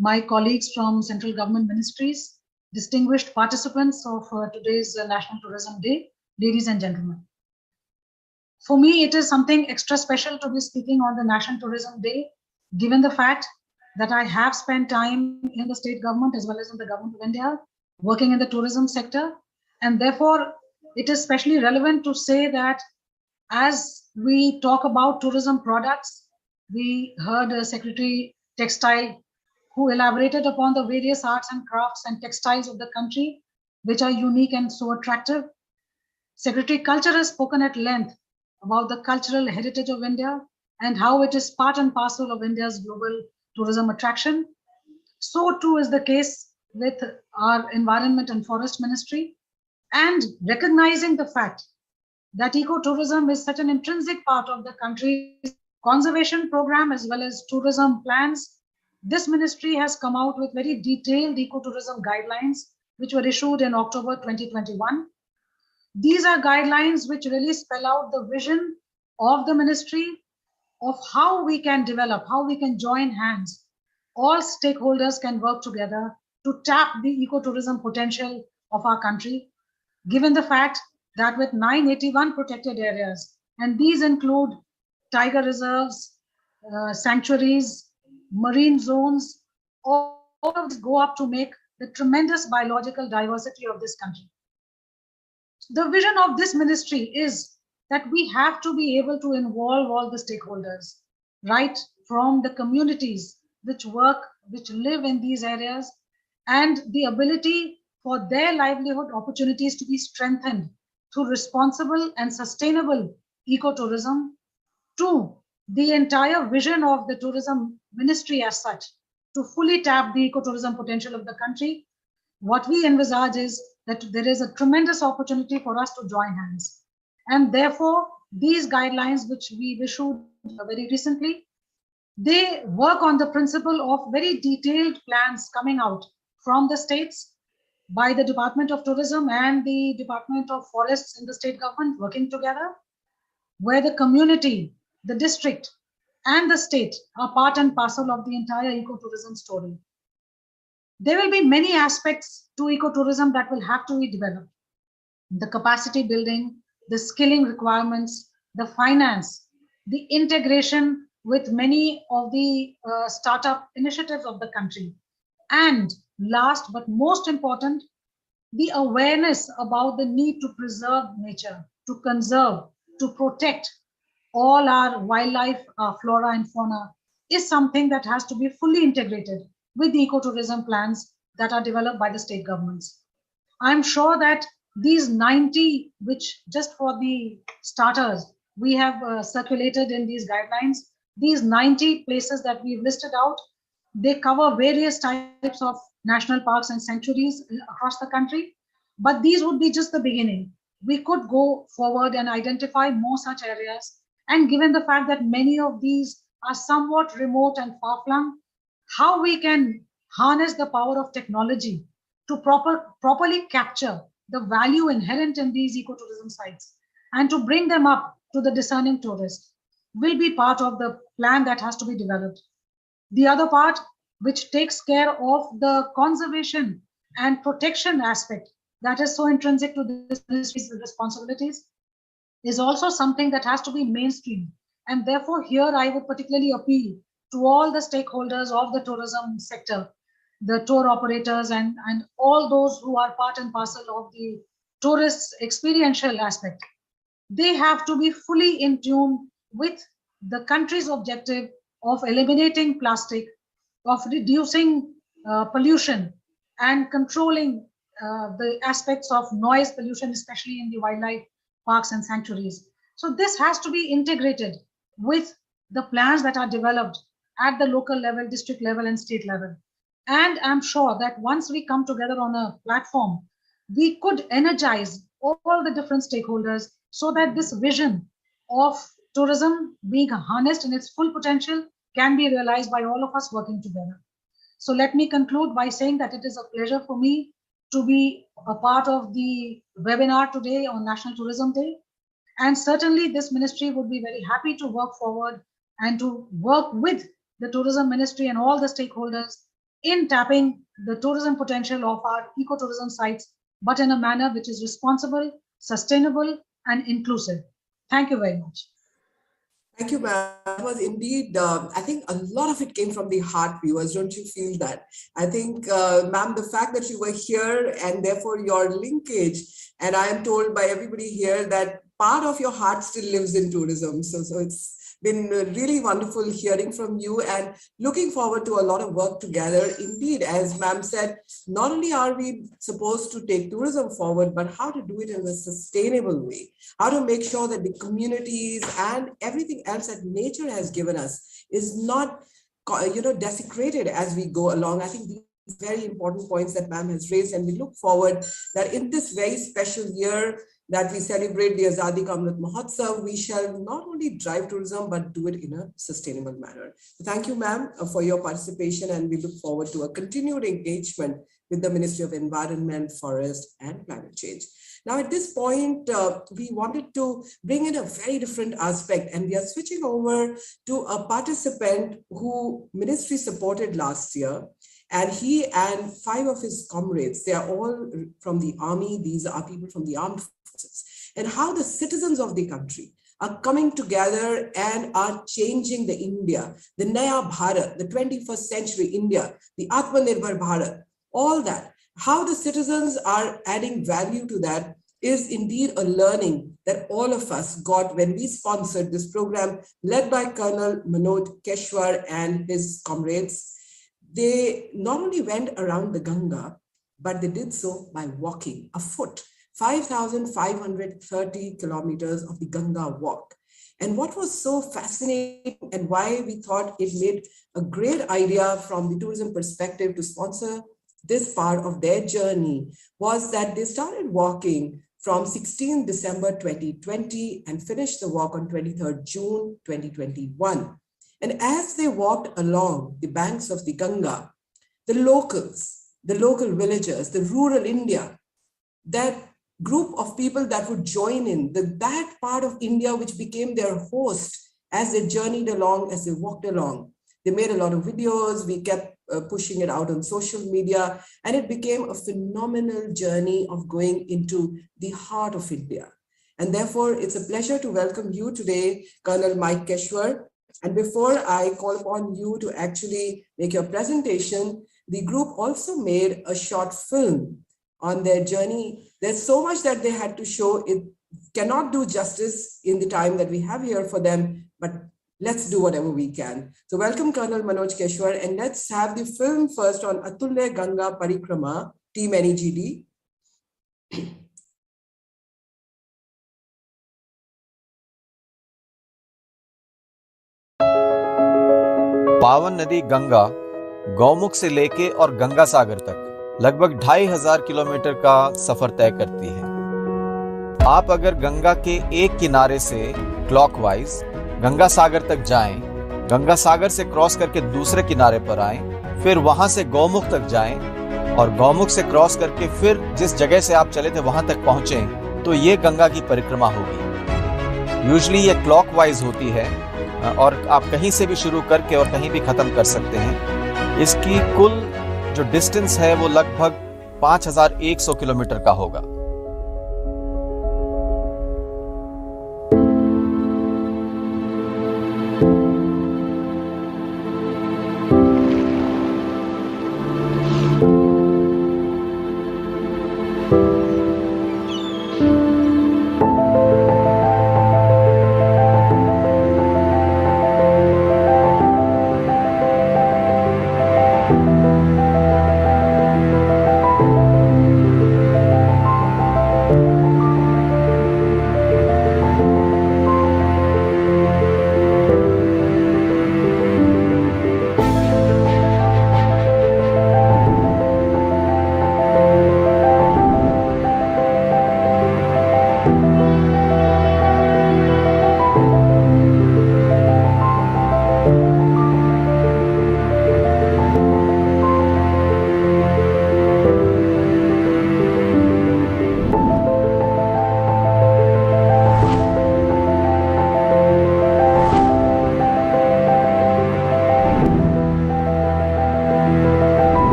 my colleagues from Central Government Ministries, distinguished participants of today's National Tourism Day, ladies and gentlemen. For me, it is something extra special to be speaking on the National Tourism Day, given the fact that I have spent time in the state government as well as in the government of India, working in the tourism sector. And therefore, it is especially relevant to say that as we talk about tourism products, we heard Secretary Textile, who elaborated upon the various arts and crafts and textiles of the country, which are unique and so attractive. Secretary Culture has spoken at length about the cultural heritage of India and how it is part and parcel of India's global tourism attraction. So too is the case with our Environment and Forest Ministry, and recognizing the fact that ecotourism is such an intrinsic part of the country's conservation program as well as tourism plans. This ministry has come out with very detailed ecotourism guidelines, which were issued in October 2021. These are guidelines which really spell out the vision of the ministry of how we can develop, how we can join hands. All stakeholders can work together to tap the ecotourism potential of our country, given the fact that with 981 protected areas, and these include tiger reserves, sanctuaries, marine zones, all of these go up to make the tremendous biological diversity of this country. The vision of this ministry is that we have to be able to involve all the stakeholders, right from the communities which work, which live in these areas, and the ability for their livelihood opportunities to be strengthened through responsible and sustainable ecotourism, to the entire vision of the tourism ministry as such, to fully tap the ecotourism potential of the country. What we envisage is that there is a tremendous opportunity for us to join hands. And therefore, these guidelines, which we issued very recently, they work on the principle of very detailed plans coming out from the states by the Department of Tourism and the Department of Forests in the state government working together, where the community, the district, and the state are part and parcel of the entire ecotourism story. There will be many aspects to ecotourism that will have to be developed. The capacity building, the skilling requirements, the finance, the integration with many of the startup initiatives of the country. And last but most important, the awareness about the need to preserve nature, to conserve, to protect all our wildlife, our flora and fauna is something that has to be fully integrated with the ecotourism plans that are developed by the state governments. I'm sure that these 90, which just for the starters, we have circulated in these guidelines, these 90 places that we've listed out, they cover various types of national parks and sanctuaries across the country, but these would be just the beginning. We could go forward and identify more such areas. And given the fact that many of these are somewhat remote and far-flung, how we can harness the power of technology to properly capture the value inherent in these ecotourism sites and to bring them up to the discerning tourist will be part of the plan that has to be developed. The other part, which takes care of the conservation and protection aspect that is so intrinsic to this ministry's responsibilities, is also something that has to be mainstream. And therefore, here I would particularly appeal to all the stakeholders of the tourism sector, the tour operators and all those who are part and parcel of the tourists' experiential aspect. They have to be fully in tune with the country's objective of eliminating plastic, of reducing pollution and controlling the aspects of noise pollution, especially in the wildlife parks and sanctuaries. So this has to be integrated with the plans that are developed at the local level, district level, and state level. And I'm sure that once we come together on a platform, we could energize all the different stakeholders so that this vision of tourism being harnessed in its full potential can be realized by all of us working together. So let me conclude by saying that it is a pleasure for me to be a part of the webinar today on National Tourism Day. And certainly this ministry would be very happy to work forward and to work with the tourism ministry and all the stakeholders in tapping the tourism potential of our ecotourism sites, but in a manner which is responsible, sustainable, and inclusive. Thank you very much. Thank you, ma'am. That was indeed, I think a lot of it came from the heart, viewers. Don't you feel that? I think, ma'am, the fact that you were here and therefore your linkage, and I am told by everybody here that part of your heart still lives in tourism. So it's been really wonderful hearing from you and looking forward to a lot of work together. Indeed, as ma'am said, not only are we supposed to take tourism forward, but how to do it in a sustainable way, how to make sure that the communities and everything else that nature has given us is not desecrated as we go along. I think these are very important points that ma'am has raised, and we look forward that in this very special year that we celebrate the Azadi ka Amrit Mahotsav, we shall not only drive tourism, but do it in a sustainable manner. So thank you, ma'am, for your participation, and we look forward to a continued engagement with the Ministry of Environment, Forest, and Climate Change. Now, at this point, we wanted to bring in a very different aspect, and we are switching over to a participant who ministry supported last year. And he and 5 of his comrades, they are all from the army. These are people from the armed forces. And how the citizens of the country are coming together and are changing the India, the Naya Bharat, the 21st century India, the Atmanirbhar Bharat, all that. How the citizens are adding value to that is indeed a learning that all of us got when we sponsored this program led by Colonel Manoj Keshwar and his comrades. They not only went around the Ganga, but they did so by walking afoot, 5,530 kilometers of the Ganga walk. And what was so fascinating and why we thought it made a great idea from the tourism perspective to sponsor this part of their journey was that they started walking from 16 December 2020 and finished the walk on 23rd June 2021. And as they walked along the banks of the Ganga, the locals, the local villagers, the rural India, that group of people that would join in, that part of India which became their host as they journeyed along, as they walked along. They made a lot of videos, we kept pushing it out on social media, and it became a phenomenal journey of going into the heart of India. And therefore, it's a pleasure to welcome you today, Colonel Mike Keshwar. And before I call upon you to actually make your presentation, the group also made a short film on their journey. There's so much that they had to show. It cannot do justice in the time that we have here for them, but let's do whatever we can. So welcome Colonel Manoj Keshwar, and let's have the film first on Atulya Ganga Parikrama, Team NEGD. पावन नदी गंगा गौमुख से लेके और गंगा सागर तक लगभग 2500 kilometre का सफर तय करती है। आप अगर गंगा के एक किनारे से क्लॉकवाइज गंगा सागर तक जाएं, गंगा सागर से क्रॉस करके दूसरे किनारे पर आएं, फिर वहां से गौमुख तक जाएं और गौमुख से क्रॉस करके फिर जिस जगह से आप चले थे वहां तक पहुंचें, तो ये गंगा की परिक्रमा होगी। यूजुअली ये क्लॉकवाइज होती है और आप कहीं से भी शुरू करके और कहीं भी खत्म कर सकते हैं। इसकी कुल जो डिस्टेंस है वो लगभग 5100 किलोमीटर का होगा।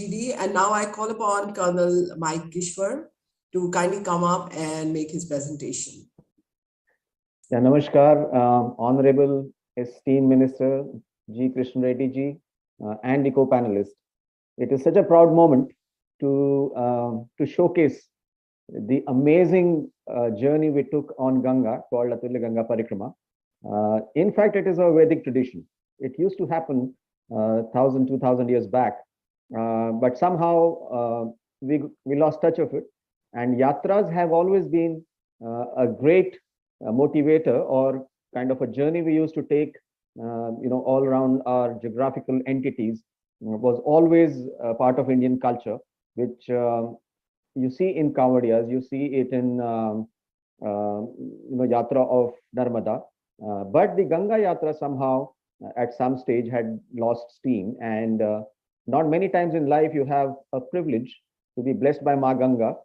GD. And now I call upon Colonel Mike Kishwar to kindly come up and make his presentation. Yeah, Namaskar, Honorable esteemed Minister G. Krishna Reddy ji and the co-panelists. It is such a proud moment to showcase the amazing journey we took on Ganga called Atulya Ganga Parikrama. In fact, it is a Vedic tradition. It used to happen 1,000, 2,000 years back, but somehow we lost touch of it. And yatras have always been a great motivator or kind of a journey we used to take, all around our geographical entities was always a part of Indian culture, which you see in Kavadiyas, you see it in Yatra of Narmada, but the Ganga Yatra somehow at some stage had lost steam, and not many times in life you have a privilege to be blessed by Ma Ganga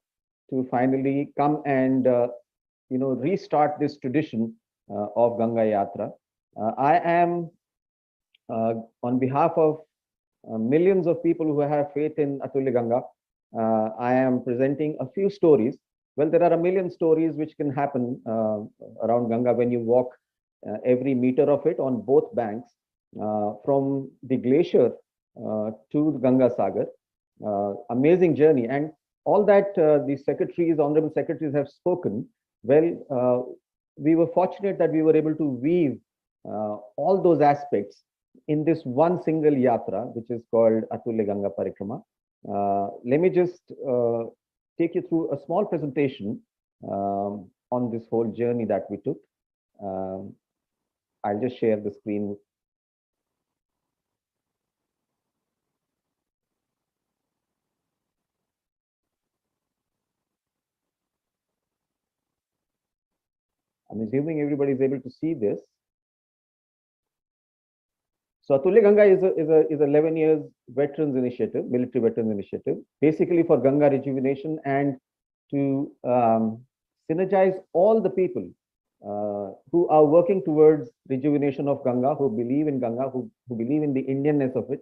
to finally come and restart this tradition of Ganga Yatra. I am on behalf of millions of people who have faith in Atulya Ganga. I am presenting a few stories. Well, there are a million stories which can happen around Ganga when you walk every meter of it on both banks, from the glacier to the Ganga Sagar. Amazing journey, and all that the secretaries, honorable secretaries have spoken. Well, we were fortunate that we were able to weave all those aspects in this one single yatra, which is called Atulya Ganga Parikrama. Let me just take you through a small presentation on this whole journey that we took. I'll just share the screen. I'm assuming everybody is able to see this. So Atulya Ganga is a 11 years veterans initiative, military veterans initiative, basically for Ganga rejuvenation and to synergize all the people who are working towards rejuvenation of Ganga, who believe in Ganga, who believe in the Indianness of it.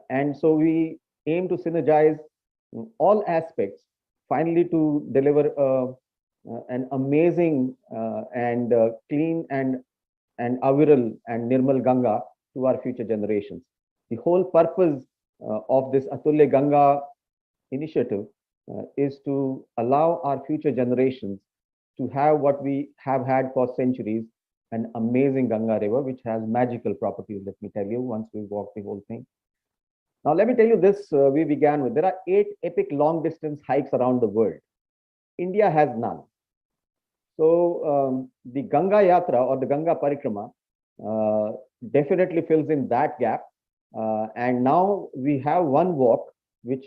And so we aim to synergize all aspects, finally to deliver an amazing and clean and aviral and nirmal Ganga to our future generations. The whole purpose of this Atulya Ganga initiative is to allow our future generations to have what we have had for centuries, an amazing Ganga river, which has magical properties, let me tell you, once we walk the whole thing. Now, let me tell you this, we began with, there are 8 epic long distance hikes around the world. India has none. So the Ganga Yatra or the Ganga Parikrama definitely fills in that gap. And now we have one walk, which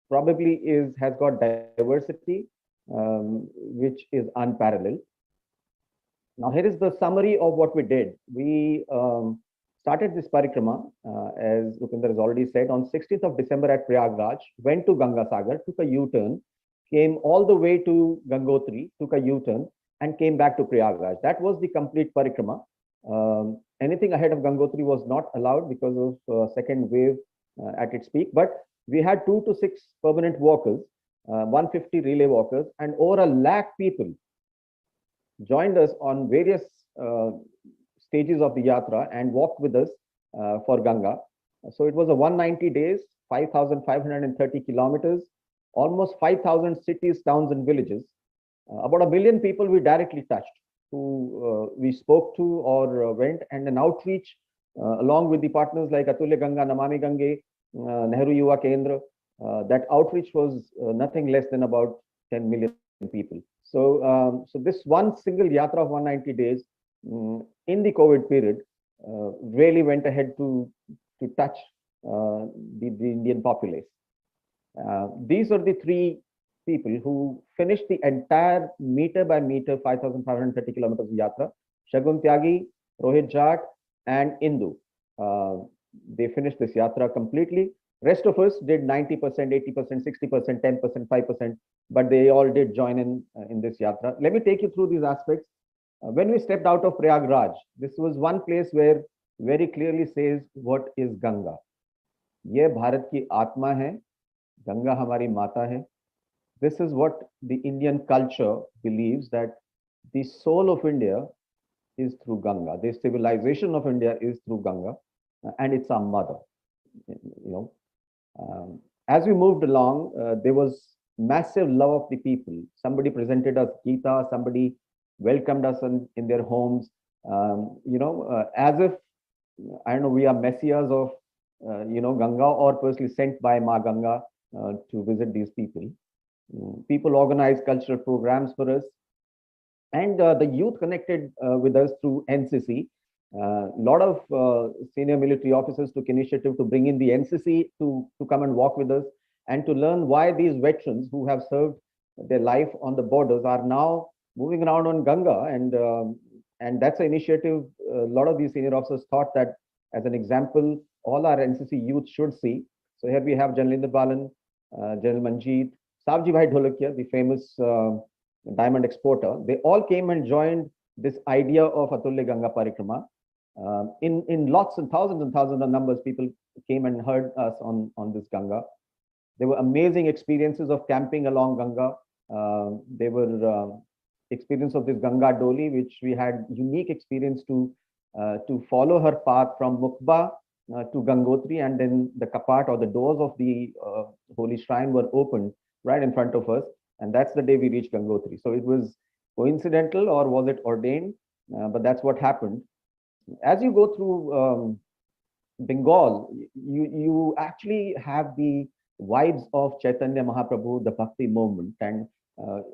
probably has got diversity, which is unparalleled. Now here is the summary of what we did. We started this Parikrama, as Rupinder has already said, on 16th of December at Prayagraj, went to Ganga Sagar, took a U-turn, came all the way to Gangotri, took a U-turn, and came back to Prayagraj. That was the complete Parikrama. Anything ahead of Gangotri was not allowed because of second wave at its peak, but we had 2 to 6 permanent walkers, 150 relay walkers, and over 1 lakh people joined us on various stages of the Yatra and walked with us for Ganga. So it was a 190 days, 5,530 kilometers, almost 5,000 cities, towns, and villages. About 1 million people we directly touched, who we spoke to or went, and an outreach along with the partners like Atulya Ganga, Namami Gange, Nehru Yuva Kendra. That outreach was nothing less than about 10 million people. So, so this one single yatra of 190 days in the COVID period really went ahead to touch the Indian populace. These are the 3 people who finished the entire meter by meter 5,530 kilometers of yatra. Shagun Tyagi, Rohit Jat, and Indu. They finished this yatra completely. Rest of us did 90%, 80%, 60%, 10%, 5%, but they all did join in this yatra. Let me take you through these aspects. When we stepped out of Prayagraj, this was one place where very clearly says what is Ganga. ये भारत की आत्मा है, गंगा हमारी माता है. This is what the Indian culture believes, that the soul of India is through Ganga. The civilization of India is through Ganga, and it's our mother. You know, as we moved along, there was massive love of the people. Somebody presented us Gita, somebody welcomed us in their homes, as if, I don't know, we are messiahs of, Ganga, or personally sent by Ma Ganga to visit these people. People organized cultural programs for us, and the youth connected with us through NCC. A lot of senior military officers took initiative to bring in the NCC to come and walk with us and to learn why these veterans who have served their life on the borders are now moving around on Ganga. And that's an initiative a lot of these senior officers thought that, as an example, all our NCC youth should see. So here we have General Inderbalan, General Manjeet, Savji Bhai Dholakia, the famous diamond exporter. They all came and joined this idea of Atulya Ganga Parikrama. In lots and thousands of numbers, people came and heard us on this Ganga. There were amazing experiences of camping along Ganga. There were experience of this Ganga Doli, which we had unique experience to follow her path from Mukba to Gangotri, and then the kapat, or the doors of the holy shrine, were opened right in front of us, and that's the day we reached Gangotri. So it was coincidental, or was it ordained? But that's what happened. As you go through Bengal, you actually have the vibes of Chaitanya Mahaprabhu, the Bhakti movement, and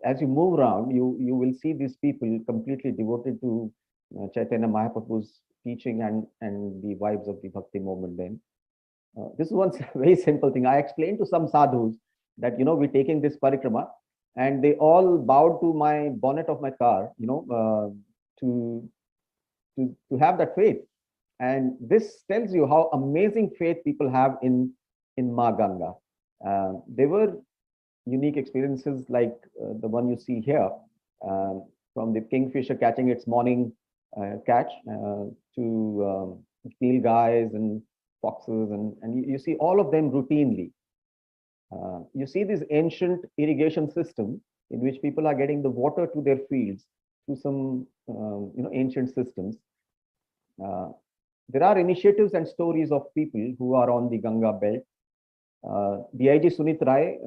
as you move around, you will see these people completely devoted to Chaitanya Mahaprabhu's teaching and the vibes of the Bhakti movement. Then this is one very simple thing. I explained to some sadhus that, we're taking this parikrama, and they all bowed to my bonnet of my car, to have that faith. And this tells you how amazing faith people have in Ma Ganga. There were unique experiences like the one you see here, from the kingfisher catching its morning catch to teal guys and foxes, and you see all of them routinely. You see this ancient irrigation system in which people are getting the water to their fields through some ancient systems. There are initiatives and stories of people who are on the Ganga belt. DIG Sunit Rai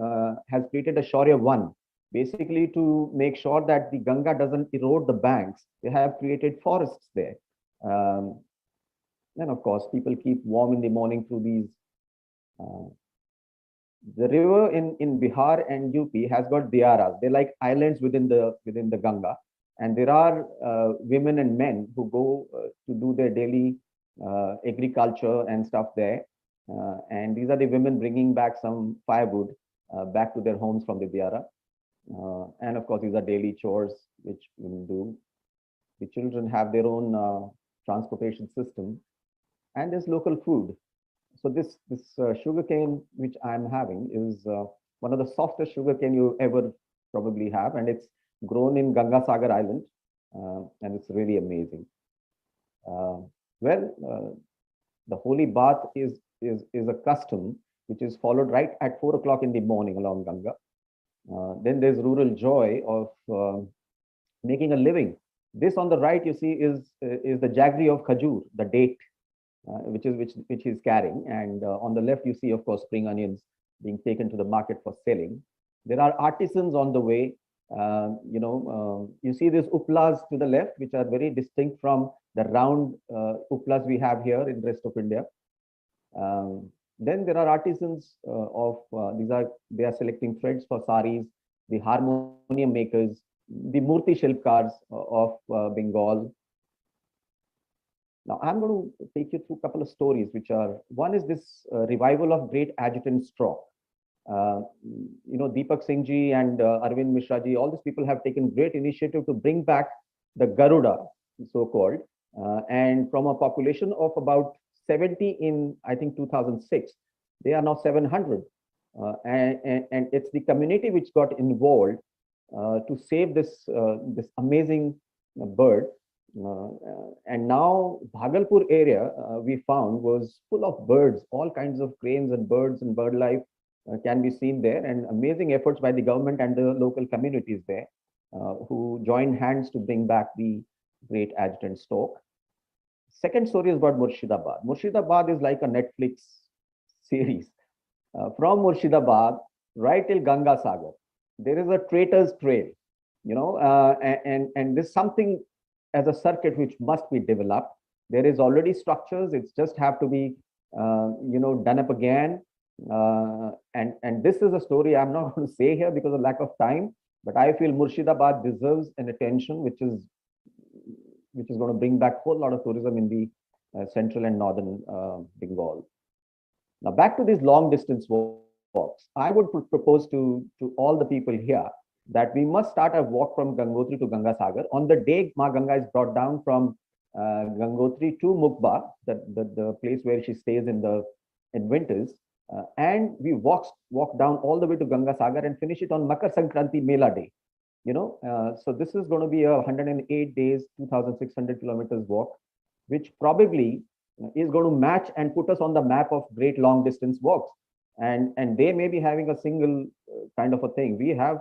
has created a Shaurya 1, basically to make sure that the Ganga doesn't erode the banks. They have created forests there. And of course, people keep warm in the morning through these. The river in Bihar and UP has got diyaras. They're like islands within the Ganga, and there are women and men who go to do their daily agriculture and stuff there. And these are the women bringing back some firewood back to their homes from the diyara. And of course, these are daily chores which women do. The children have their own transportation system, and there's local food. So this sugarcane which I'm having is one of the softest sugarcane you ever probably have, and it's grown in Ganga Sagar Island, and it's really amazing. The holy bath is a custom which is followed right at 4 o'clock in the morning along Ganga. Then there's rural joy of making a living. This on the right you see is the jaggery of khajur, the date, which he's carrying, and on the left you see, of course, spring onions being taken to the market for selling. There are artisans on the way. You see these uplas to the left, which are very distinct from the round uplas we have here in the rest of India. Then there are artisans they are selecting threads for saris, the harmonium makers, the murti shilpkars of Bengal. Now I'm going to take you through a couple of stories, one is this revival of great adjutant straw. Deepak Singh ji and Arvind Mishra ji, all these people have taken great initiative to bring back the Garuda, so-called, and from a population of about 70 in, I think, 2006, they are now 700. And it's the community which got involved to save this amazing bird. And now Bhagalpur area we found was full of birds, all kinds of cranes and birds and bird life can be seen there, and amazing efforts by the government and the local communities there who joined hands to bring back the great adjutant stork. Second story is about Murshidabad. Murshidabad is like a Netflix series. From Murshidabad right till Ganga Sagar, there is a traitor's trail, and there's something as a circuit which must be developed. There is already structures; it's just have to be, done up again. And this is a story I'm not going to say here because of lack of time, but I feel Murshidabad deserves an attention, which is going to bring back a whole lot of tourism in the central and northern Bengal. Now back to these long distance walks, I would propose to all the people here that we must start a walk from Gangotri to Ganga Sagar. On the day Ma Ganga is brought down from Gangotri to Mukba, the place where she stays in winters, and we walk down all the way to Ganga Sagar and finish it on Makar Sankranti Mela Day. So this is going to be a 108 days, 2,600 kilometers walk, which probably is going to match and put us on the map of great long distance walks. And they may be having a single kind of a thing. We have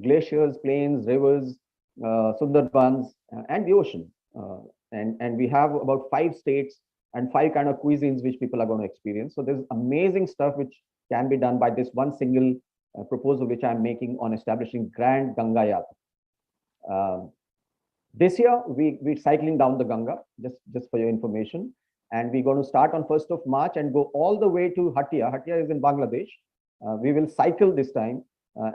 glaciers, plains, rivers, Sundarbans, and the ocean. And we have about 5 states and 5 kind of cuisines which people are going to experience. So there's amazing stuff which can be done by this one single proposal which I'm making on establishing Grand Ganga Yatra. This year, we're cycling down the Ganga, just for your information. And we're going to start on 1st of March and go all the way to Hatia. Hatia is in Bangladesh. We will cycle this time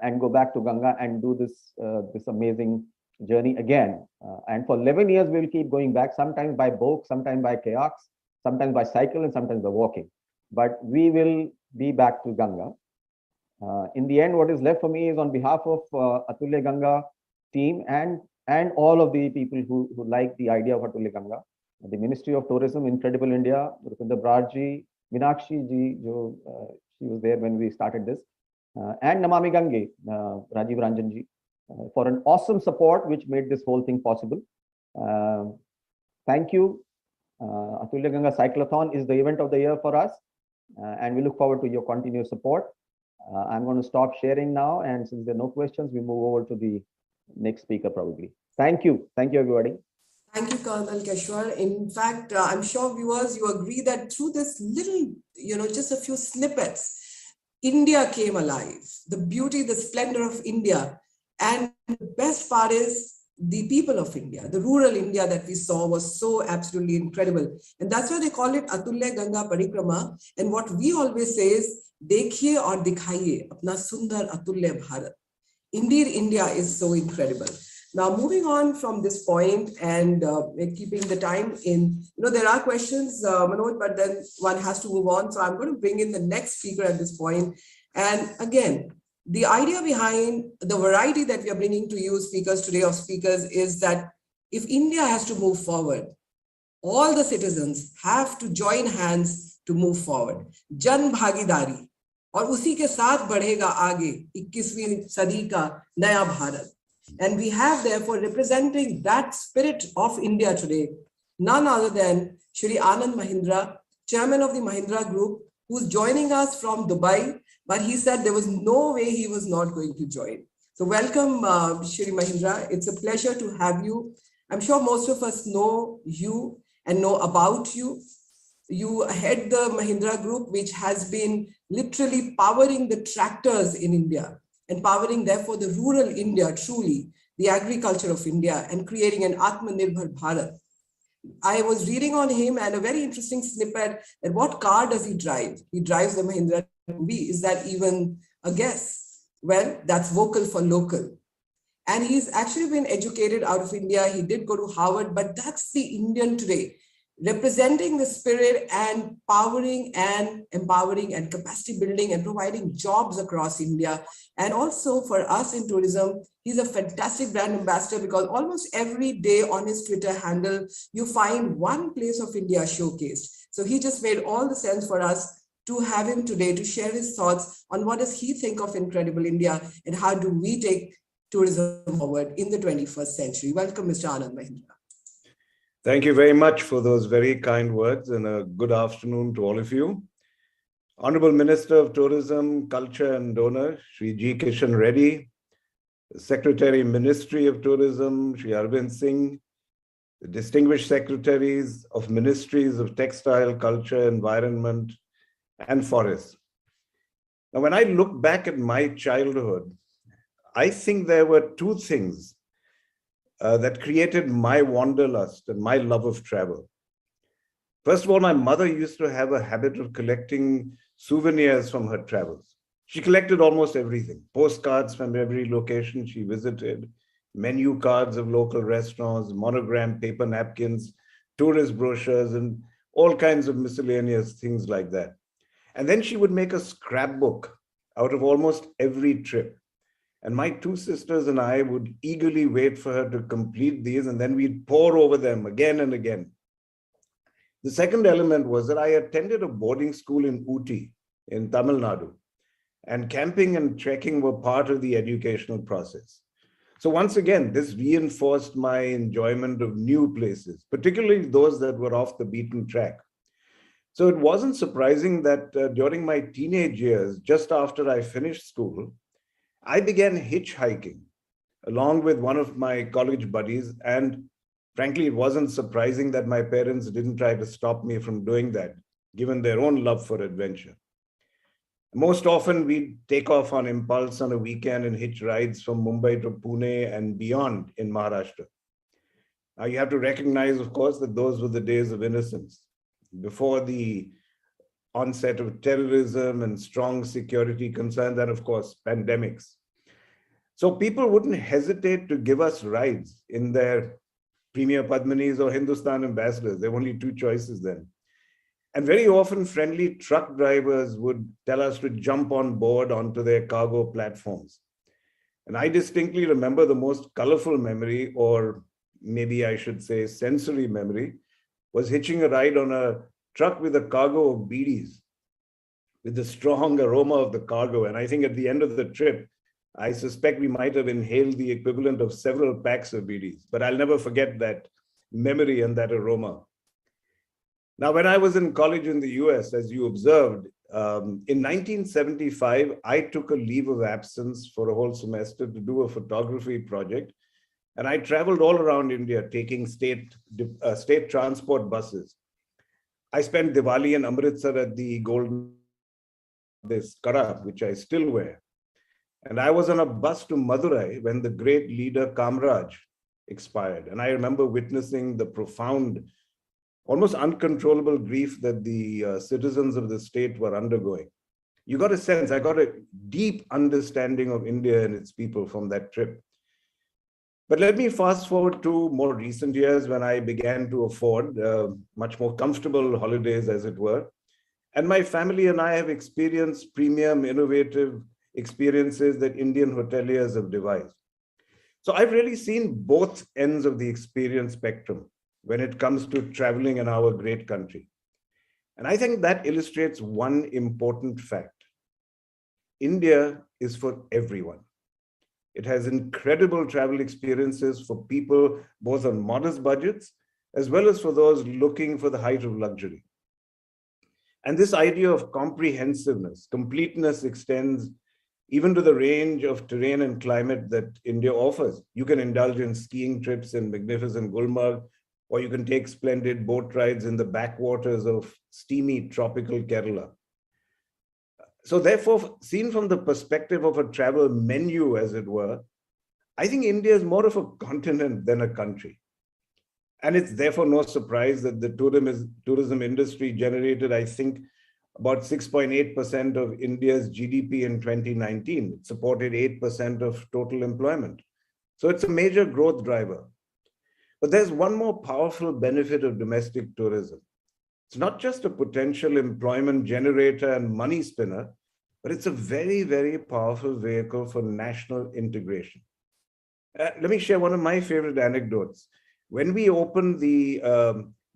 and go back to Ganga and do this amazing journey again. And for 11 years, we'll keep going back, sometimes by boat, sometimes by kayaks, sometimes by cycle, and sometimes by walking. But we will be back to Ganga. In the end, what is left for me is on behalf of Atulya Ganga team and all of the people who like the idea of Atulya Ganga, the Ministry of Tourism, Incredible India, Rupinder Brarji, Minakshi ji, she was there when we started this, and Namami Gange, Rajiv Ranjan ji, for an awesome support which made this whole thing possible. Thank you. Atulya Ganga Cyclothon is the event of the year for us, and we look forward to your continued support. I'm going to stop sharing now, and since there are no questions, we move over to the next speaker probably. Thank you. Thank you, everybody. Thank you, Colonel Keshwar. In fact, I'm sure viewers, you agree that through this little, just a few snippets, India came alive. The beauty, the splendor of India. And the best part is the people of India, the rural India that we saw was so absolutely incredible. And that's why they call it Atulya Ganga Parikrama. And what we always say is, Dekhiye aur dikhaiye apna sundar Atulya Bharat. Indeed, India is so incredible. Now, moving on from this point and keeping the time in, there are questions, Manoj, but then one has to move on. So I'm going to bring in the next speaker at this point. And again, the idea behind the variety that we are bringing to you speakers today of speakers is that if India has to move forward, all the citizens have to join hands to move forward. Jan Bhagidari. और उसी के साथ बढ़ेगा आगे 21वीं सदी का नया Bharat. And we have therefore representing that spirit of India today, none other than Shri Anand Mahindra, chairman of the Mahindra Group, who's joining us from Dubai, but he said there was no way he was not going to join. So welcome, Shri Mahindra. It's a pleasure to have you. I'm sure most of us know you and know about you. You head the Mahindra Group, which has been literally powering the tractors in India and powering, therefore, the rural India, truly, the agriculture of India, and creating an Atmanirbhar Bharat. I was reading on him and a very interesting snippet that what car does he drive? He drives the Mahindra B. Is that even a guess? Well, that's vocal for local. And he's actually been educated out of India. He did go to Harvard, but that's the Indian today, representing the spirit and powering and empowering and capacity building and providing jobs across India. And also for us in tourism, he's a fantastic brand ambassador because almost every day on his Twitter handle, you find one place of India showcased. So he just made all the sense for us to have him today to share his thoughts on what does he think of Incredible India and how do we take tourism forward in the 21st century. Welcome, Mr. Anand Mahindra. Thank you very much for those very kind words, and a good afternoon to all of you. Honorable Minister of Tourism, Culture and Donor, Shri G. Kishan Reddy, Secretary, Ministry of Tourism, Shri Arvind Singh, the distinguished secretaries of Ministries of Textile, Culture, Environment, and Forests. Now, when I look back at my childhood, I think there were two things that created my wanderlust and my love of travel. First of all, my mother used to have a habit of collecting souvenirs from her travels. She collected almost everything, postcards from every location she visited, menu cards of local restaurants, monogram paper napkins, tourist brochures, and all kinds of miscellaneous things like that. And then she would make a scrapbook out of almost every trip. And my two sisters and I would eagerly wait for her to complete these, and then we'd pore over them again and again. The second element was that I attended a boarding school in Ooty in Tamil Nadu, and camping and trekking were part of the educational process. So once again, this reinforced my enjoyment of new places, particularly those that were off the beaten track. So it wasn't surprising that during my teenage years, just after I finished school, I began hitchhiking along with one of my college buddies. And frankly, it wasn't surprising that my parents didn't try to stop me from doing that, given their own love for adventure. Most often, we'd take off on impulse on a weekend and hitch rides from Mumbai to Pune and beyond in Maharashtra. Now, you have to recognize, of course, that those were the days of innocence, before the onset of terrorism and strong security concerns, and of course, pandemics. So people wouldn't hesitate to give us rides in their Premier Padmanis or Hindustan Ambassadors. There were only two choices then. And very often, friendly truck drivers would tell us to jump on board onto their cargo platforms. And I distinctly remember the most colorful memory, or maybe I should say sensory memory, was hitching a ride on a truck with a cargo of beedies, with the strong aroma of the cargo. And I think at the end of the trip, I suspect we might have inhaled the equivalent of several packs of beedies, but I'll never forget that memory and that aroma. Now, when I was in college in the US, as you observed, in 1975, I took a leave of absence for a whole semester to do a photography project. And I traveled all around India, taking state transport buses. I spent Diwali in Amritsar at the Golden, this kara, which I still wear. And I was on a bus to Madurai when the great leader Kamraj expired. And I remember witnessing the profound, almost uncontrollable grief that the citizens of the state were undergoing. You got a sense, I got a deep understanding of India and its people from that trip. But let me fast forward to more recent years when I began to afford much more comfortable holidays, as it were. And my family and I have experienced premium, innovative experiences that Indian hoteliers have devised. So I've really seen both ends of the experience spectrum when it comes to traveling in our great country. And I think that illustrates one important fact. India is for everyone. It has incredible travel experiences for people both on modest budgets, as well as for those looking for the height of luxury. And this idea of comprehensiveness, completeness extends even to the range of terrain and climate that India offers. You can indulge in skiing trips in magnificent Gulmarg, or you can take splendid boat rides in the backwaters of steamy tropical Kerala. So therefore, seen from the perspective of a travel menu, as it were, I think India is more of a continent than a country. And it's therefore no surprise that the tourism industry generated, I think, about 6.8% of India's GDP in 2019. It supported 8% of total employment. So it's a major growth driver. But there's one more powerful benefit of domestic tourism. It's not just a potential employment generator and money spinner, but it's a very, very powerful vehicle for national integration. Let me share one of my favorite anecdotes. When we opened the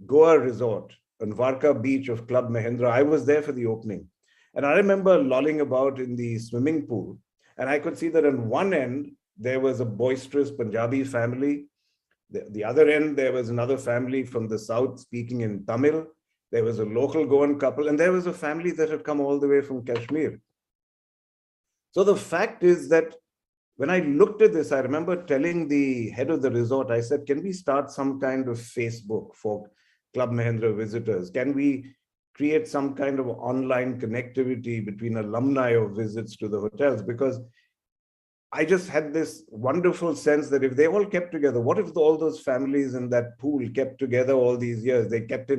Goa resort on Varka beach of Club Mahindra, I was there for the opening. And I remember lolling about in the swimming pool, and I could see that on one end, there was a boisterous Punjabi family The other end, there was another family from the south speaking in Tamil. There was a local Goan couple, and there was a family that had come all the way from Kashmir. So the fact is that when I looked at this, I remember telling the head of the resort, I said, can we start some kind of Facebook for Club Mahindra visitors? Can we create some kind of online connectivity between alumni of visits to the hotels? Because I just had this wonderful sense that if they all kept together, what if all those families in that pool kept together all these years? They kept in